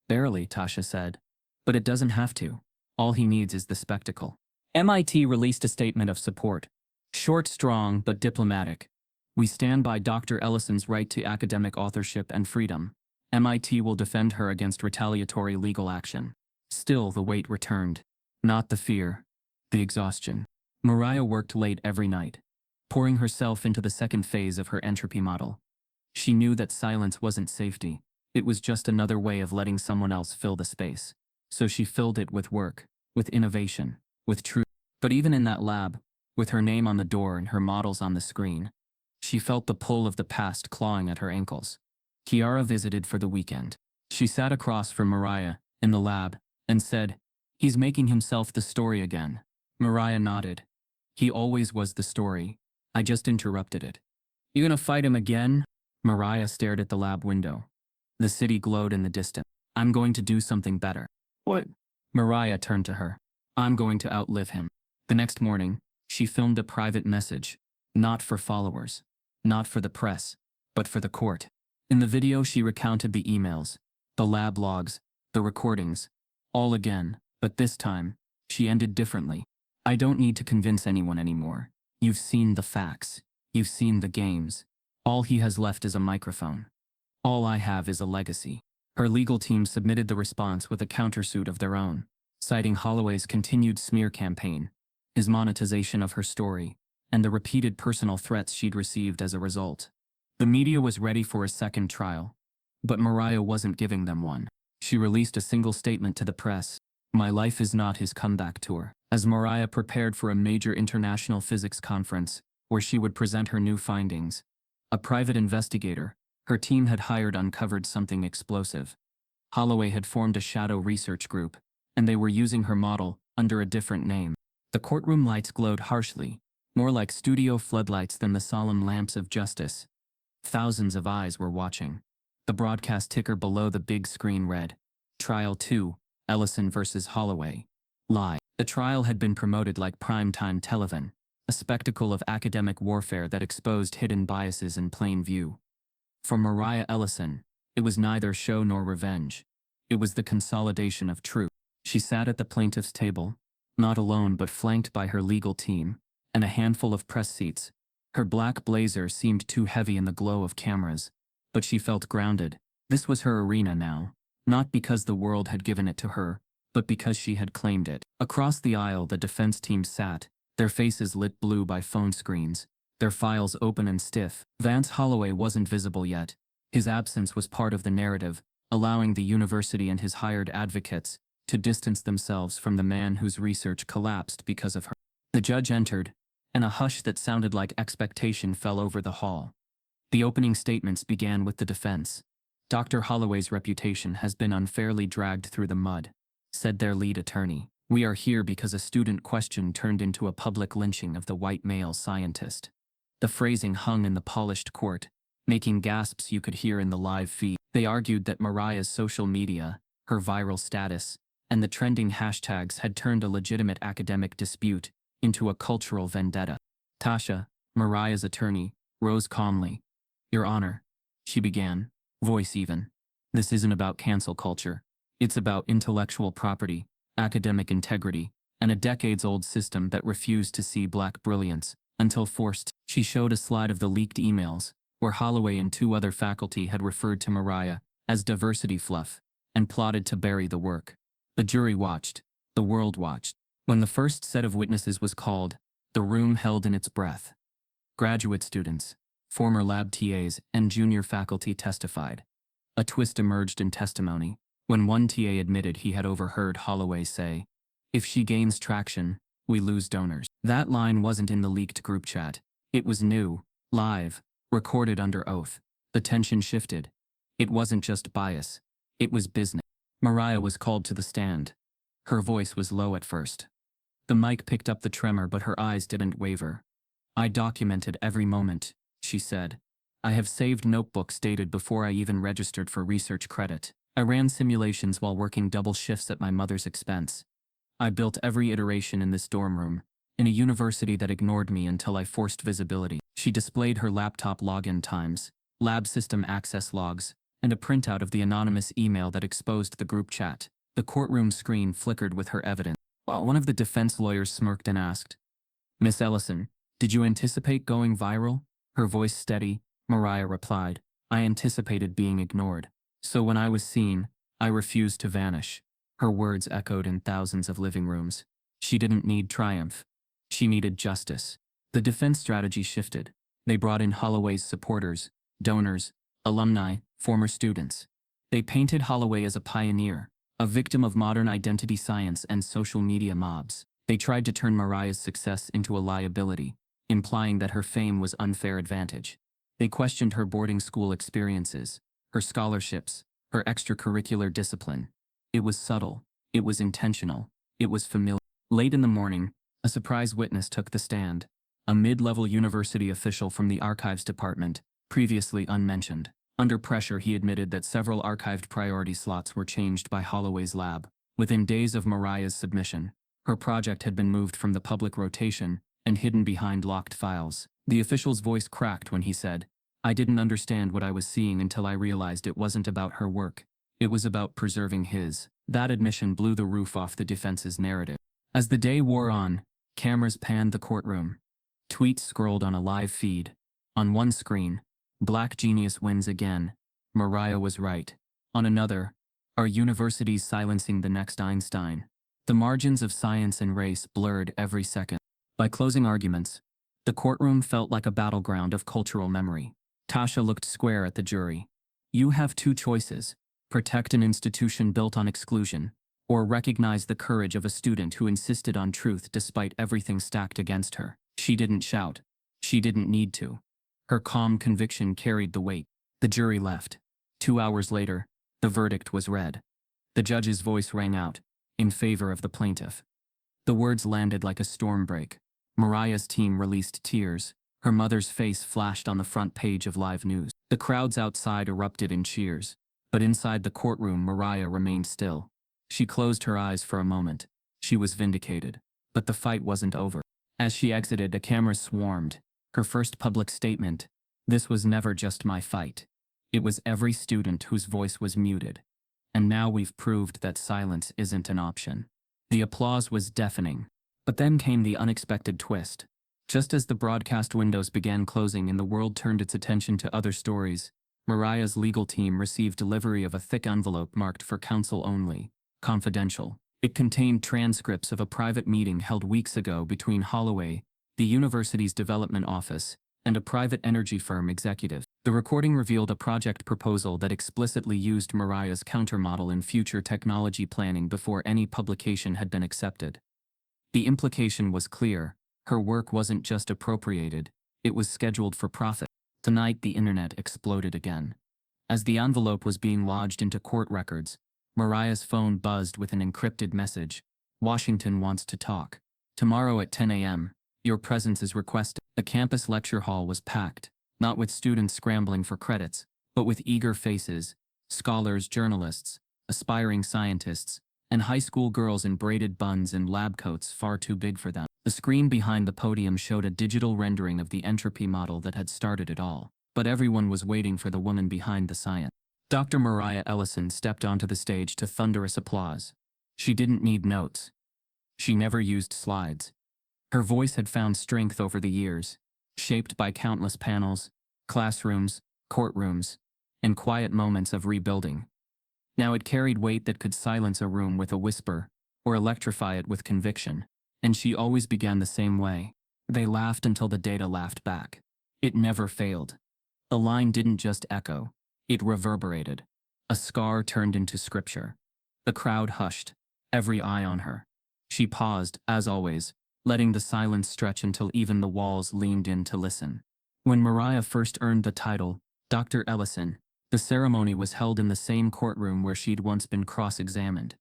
[SPEAKER 1] "Barely," Tasha said. "But it doesn't have to. All he needs is the spectacle." MIT released a statement of support. Short, strong, but diplomatic. "We stand by Dr. Ellison's right to academic authorship and freedom. MIT will defend her against retaliatory legal action." Still, the weight returned. Not the fear, the exhaustion. Mariah worked late every night, pouring herself into the second phase of her entropy model. She knew that silence wasn't safety. It was just another way of letting someone else fill the space. So she filled it with work, with innovation, with truth. But even in that lab, with her name on the door and her models on the screen, she felt the pull of the past clawing at her ankles. Kiara visited for the weekend. She sat across from Mariah, in the lab, and said, "He's making himself the story again." Mariah nodded. "He always was the story. I just interrupted it." "You gonna fight him again?" Mariah stared at the lab window. The city glowed in the distance. "I'm going to do something better." "What?" Mariah turned to her. "I'm going to outlive him." The next morning, she filmed a private message. Not for followers. Not for the press. But for the court. In the video, she recounted the emails, the lab logs, the recordings. All again, but this time, she ended differently. "I don't need to convince anyone anymore. You've seen the facts. You've seen the games. All he has left is a microphone. All I have is a legacy." Her legal team submitted the response with a countersuit of their own, citing Holloway's continued smear campaign, his monetization of her story, and the repeated personal threats she'd received as a result. The media was ready for a second trial, but Mariah wasn't giving them one. She released a single statement to the press: "My life is not his comeback tour." As Mariah prepared for a major international physics conference, where she would present her new findings. A private investigator, her team had hired, uncovered something explosive. Holloway had formed a shadow research group, and they were using her model under a different name. The courtroom lights glowed harshly, more like studio floodlights than the solemn lamps of justice. Thousands of eyes were watching. The broadcast ticker below the big screen read, Trial 2, Ellison versus Holloway. Lie. The trial had been promoted like primetime television, a spectacle of academic warfare that exposed hidden biases in plain view. For Mariah Ellison, it was neither show nor revenge. It was the consolidation of truth. She sat at the plaintiff's table, not alone but flanked by her legal team, and a handful of press seats. Her black blazer seemed too heavy in the glow of cameras, but she felt grounded. This was her arena now, not because the world had given it to her, but because she had claimed it. Across the aisle the defense team sat, their faces lit blue by phone screens, their files open and stiff. Vance Holloway wasn't visible yet. His absence was part of the narrative, allowing the university and his hired advocates to distance themselves from the man whose research collapsed because of her. The judge entered, and a hush that sounded like expectation fell over the hall. The opening statements began with the defense. Dr. Holloway's reputation has been unfairly dragged through the mud, said their lead attorney. We are here because a student question turned into a public lynching of the white male scientist. The phrasing hung in the polished court, making gasps you could hear in the live feed. They argued that Mariah's social media, her viral status, and the trending hashtags had turned a legitimate academic dispute into a cultural vendetta. Tasha, Mariah's attorney, rose calmly. Your Honor, she began, voice even. This isn't about cancel culture. It's about intellectual property, academic integrity, and a decades-old system that refused to see black brilliance until forced. She showed a slide of the leaked emails, where Holloway and two other faculty had referred to Mariah as diversity fluff and plotted to bury the work. The jury watched. The world watched. When the first set of witnesses was called, the room held in its breath. Graduate students, former lab TAs, and junior faculty testified. A twist emerged in testimony when one TA admitted he had overheard Holloway say, "If she gains traction, we lose donors." That line wasn't in the leaked group chat. It was new, live, recorded under oath. The tension shifted. It wasn't just bias. It was business. Mariah was called to the stand. Her voice was low at first. The mic picked up the tremor, but her eyes didn't waver. I documented every moment, she said. I have saved notebooks dated before I even registered for research credit. I ran simulations while working double shifts at my mother's expense. I built every iteration in this dorm room, in a university that ignored me until I forced visibility. She displayed her laptop login times, lab system access logs, and a printout of the anonymous email that exposed the group chat. The courtroom screen flickered with her evidence. While one of the defense lawyers smirked and asked, Miss Ellison, did you anticipate going viral? Her voice steady, Mariah replied, I anticipated being ignored. So when I was seen, I refused to vanish. Her words echoed in thousands of living rooms. She didn't need triumph. She needed justice. The defense strategy shifted. They brought in Holloway's supporters, donors, alumni, former students. They painted Holloway as a pioneer, a victim of modern identity science and social media mobs. They tried to turn Mariah's success into a liability, implying that her fame was unfair advantage. They questioned her boarding school experiences, her scholarships, her extracurricular discipline. It was subtle, it was intentional, it was familiar. Late in the morning, a surprise witness took the stand, a mid-level university official from the archives department, previously unmentioned. Under pressure, he admitted that several archived priority slots were changed by Holloway's lab. Within days of Mariah's submission, her project had been moved from the public rotation and hidden behind locked files. The official's voice cracked when he said, I didn't understand what I was seeing until I realized it wasn't about her work. It was about preserving his. That admission blew the roof off the defense's narrative. As the day wore on, cameras panned the courtroom. Tweets scrolled on a live feed. On one screen, Black genius wins again. Mariah was right. On another, our university's silencing the next Einstein. The margins of science and race blurred every second. By closing arguments, the courtroom felt like a battleground of cultural memory. Tasha looked square at the jury. You have two choices: protect an institution built on exclusion, or recognize the courage of a student who insisted on truth despite everything stacked against her. She didn't shout. She didn't need to. Her calm conviction carried the weight. The jury left. 2 hours later, the verdict was read. The judge's voice rang out, in favor of the plaintiff. The words landed like a storm break. Mariah's team released tears. Her mother's face flashed on the front page of live news. The crowds outside erupted in cheers. But inside the courtroom, Mariah remained still. She closed her eyes for a moment. She was vindicated. But the fight wasn't over. As she exited, the cameras swarmed. Her first public statement: "This was never just my fight. It was every student whose voice was muted. And now we've proved that silence isn't an option." The applause was deafening. But then came the unexpected twist. Just as the broadcast windows began closing and the world turned its attention to other stories, Mariah's legal team received delivery of a thick envelope marked "for counsel only, confidential." It contained transcripts of a private meeting held weeks ago between Holloway, the university's development office, and a private energy firm executive. The recording revealed a project proposal that explicitly used Mariah's countermodel in future technology planning before any publication had been accepted. The implication was clear: her work wasn't just appropriated, it was scheduled for profit. Tonight, the internet exploded again. As the envelope was being lodged into court records, Mariah's phone buzzed with an encrypted message: "Washington wants to talk. Tomorrow at 10 a.m., your presence is requested." The campus lecture hall was packed, not with students scrambling for credits, but with eager faces: scholars, journalists, aspiring scientists, and high school girls in braided buns and lab coats far too big for them. The screen behind the podium showed a digital rendering of the entropy model that had started it all. But everyone was waiting for the woman behind the science. Dr. Mariah Ellison stepped onto the stage to thunderous applause. She didn't need notes. She never used slides. Her voice had found strength over the years, shaped by countless panels, classrooms, courtrooms, and quiet moments of rebuilding. Now it carried weight that could silence a room with a whisper, or electrify it with conviction. And she always began the same way. They laughed until the data laughed back. It never failed. The line didn't just echo, it reverberated. A scar turned into scripture. The crowd hushed, every eye on her. She paused, as always, letting the silence stretch until even the walls leaned in to listen. When Mariah first earned the title, Dr. Ellison, the ceremony was held in the same courtroom where she'd once been cross-examined.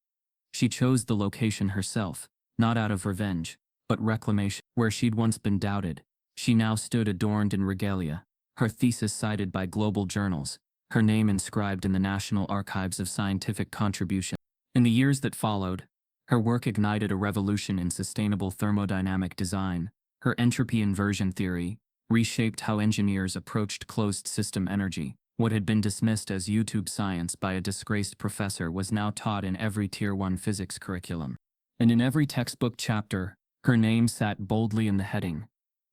[SPEAKER 1] She chose the location herself, not out of revenge, but reclamation. Where she'd once been doubted, she now stood adorned in regalia, her thesis cited by global journals, her name inscribed in the National Archives of Scientific Contribution. In the years that followed, her work ignited a revolution in sustainable thermodynamic design. Her entropy inversion theory reshaped how engineers approached closed-system energy. What had been dismissed as YouTube science by a disgraced professor was now taught in every Tier 1 physics curriculum. And in every textbook chapter, her name sat boldly in the heading: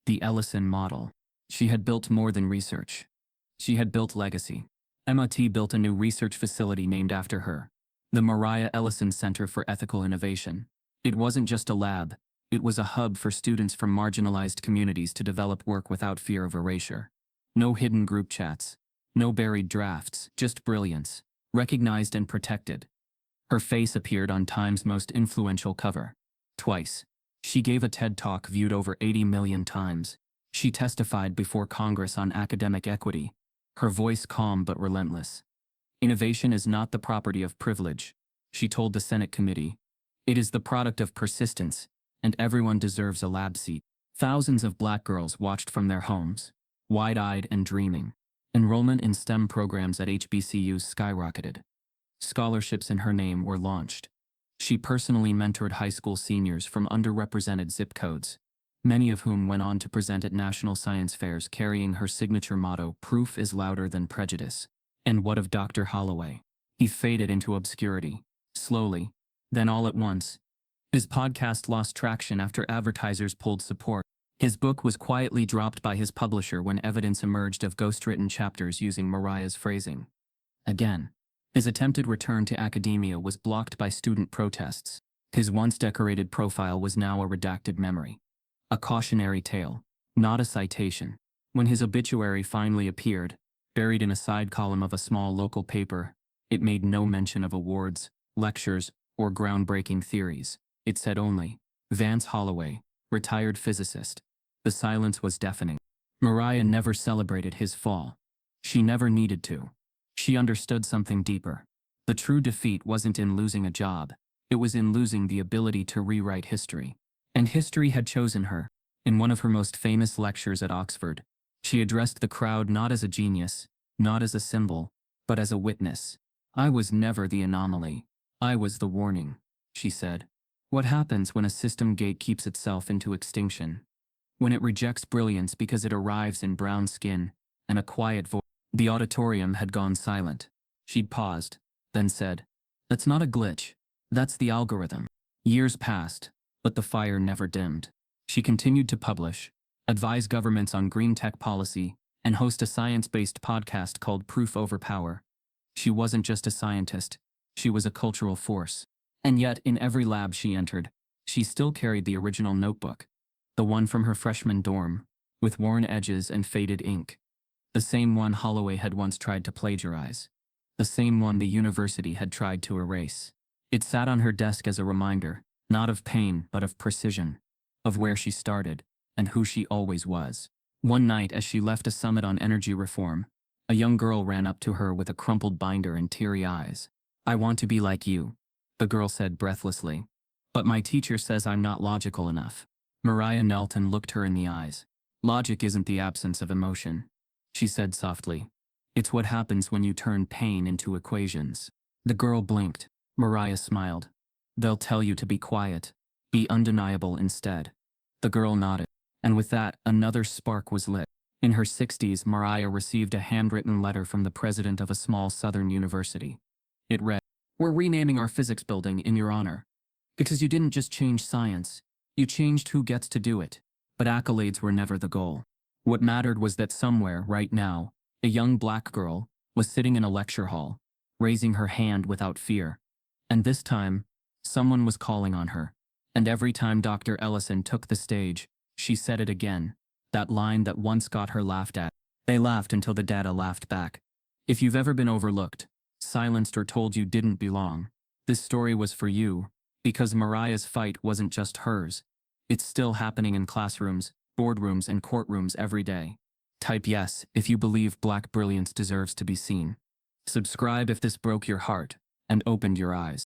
[SPEAKER 1] the Ellison model. She had built more than research. She had built legacy. MIT built a new research facility named after her, the Mariah Ellison Center for Ethical Innovation. It wasn't just a lab, it was a hub for students from marginalized communities to develop work without fear of erasure. No hidden group chats, no buried drafts, just brilliance, recognized and protected. Her face appeared on Time's most influential cover. Twice. She gave a TED Talk viewed over 80 million times. She testified before Congress on academic equity, her voice calm but relentless. "Innovation is not the property of privilege," she told the Senate committee. "It is the product of persistence, and everyone deserves a lab seat." Thousands of black girls watched from their homes, wide-eyed and dreaming. Enrollment in STEM programs at HBCUs skyrocketed. Scholarships in her name were launched. She personally mentored high school seniors from underrepresented zip codes, many of whom went on to present at national science fairs carrying her signature motto, "Proof is louder than prejudice." And what of Dr. Holloway? He faded into obscurity, slowly, then all at once. His podcast lost traction after advertisers pulled support. His book was quietly dropped by his publisher when evidence emerged of ghostwritten chapters using Mariah's phrasing. Again, his attempted return to academia was blocked by student protests. His once decorated profile was now a redacted memory. A cautionary tale, not a citation. When his obituary finally appeared, buried in a side column of a small local paper, it made no mention of awards, lectures, or groundbreaking theories. It said only, "Vance Holloway, retired physicist." The silence was deafening. Mariah never celebrated his fall. She never needed to. She understood something deeper. The true defeat wasn't in losing a job. It was in losing the ability to rewrite history. And history had chosen her. In one of her most famous lectures at Oxford, she addressed the crowd not as a genius, not as a symbol, but as a witness. "I was never the anomaly. I was the warning," she said. "What happens when a system gatekeeps itself into extinction? When it rejects brilliance because it arrives in brown skin and a quiet voice?" The auditorium had gone silent. She'd paused, then said, "That's not a glitch. That's the algorithm." Years passed, but the fire never dimmed. She continued to publish, advise governments on green tech policy, and host a science-based podcast called Proof Over Power. She wasn't just a scientist, she was a cultural force. And yet, in every lab she entered, she still carried the original notebook, the one from her freshman dorm, with worn edges and faded ink. The same one Holloway had once tried to plagiarize. The same one the university had tried to erase. It sat on her desk as a reminder, not of pain but of precision, of where she started, and who she always was. One night as she left a summit on energy reform, a young girl ran up to her with a crumpled binder and teary eyes. "I want to be like you," the girl said breathlessly. "But my teacher says I'm not logical enough." Mariah knelt and looked her in the eyes. "Logic isn't the absence of emotion," she said softly. "It's what happens when you turn pain into equations." The girl blinked. Mariah smiled. "They'll tell you to be quiet. Be undeniable instead." The girl nodded. And with that, another spark was lit. In her 60s, Mariah received a handwritten letter from the president of a small southern university. It read, "We're renaming our physics building in your honor. Because you didn't just change science, you changed who gets to do it." But accolades were never the goal. What mattered was that somewhere, right now, a young black girl was sitting in a lecture hall, raising her hand without fear. And this time, someone was calling on her. And every time Dr. Ellison took the stage, she said it again, that line that once got her laughed at. They laughed until the data laughed back. If you've ever been overlooked, silenced, or told you didn't belong, this story was for you, because Mariah's fight wasn't just hers. It's still happening in classrooms, boardrooms, and courtrooms every day. Type yes if you believe Black brilliance deserves to be seen. Subscribe if this broke your heart and opened your eyes.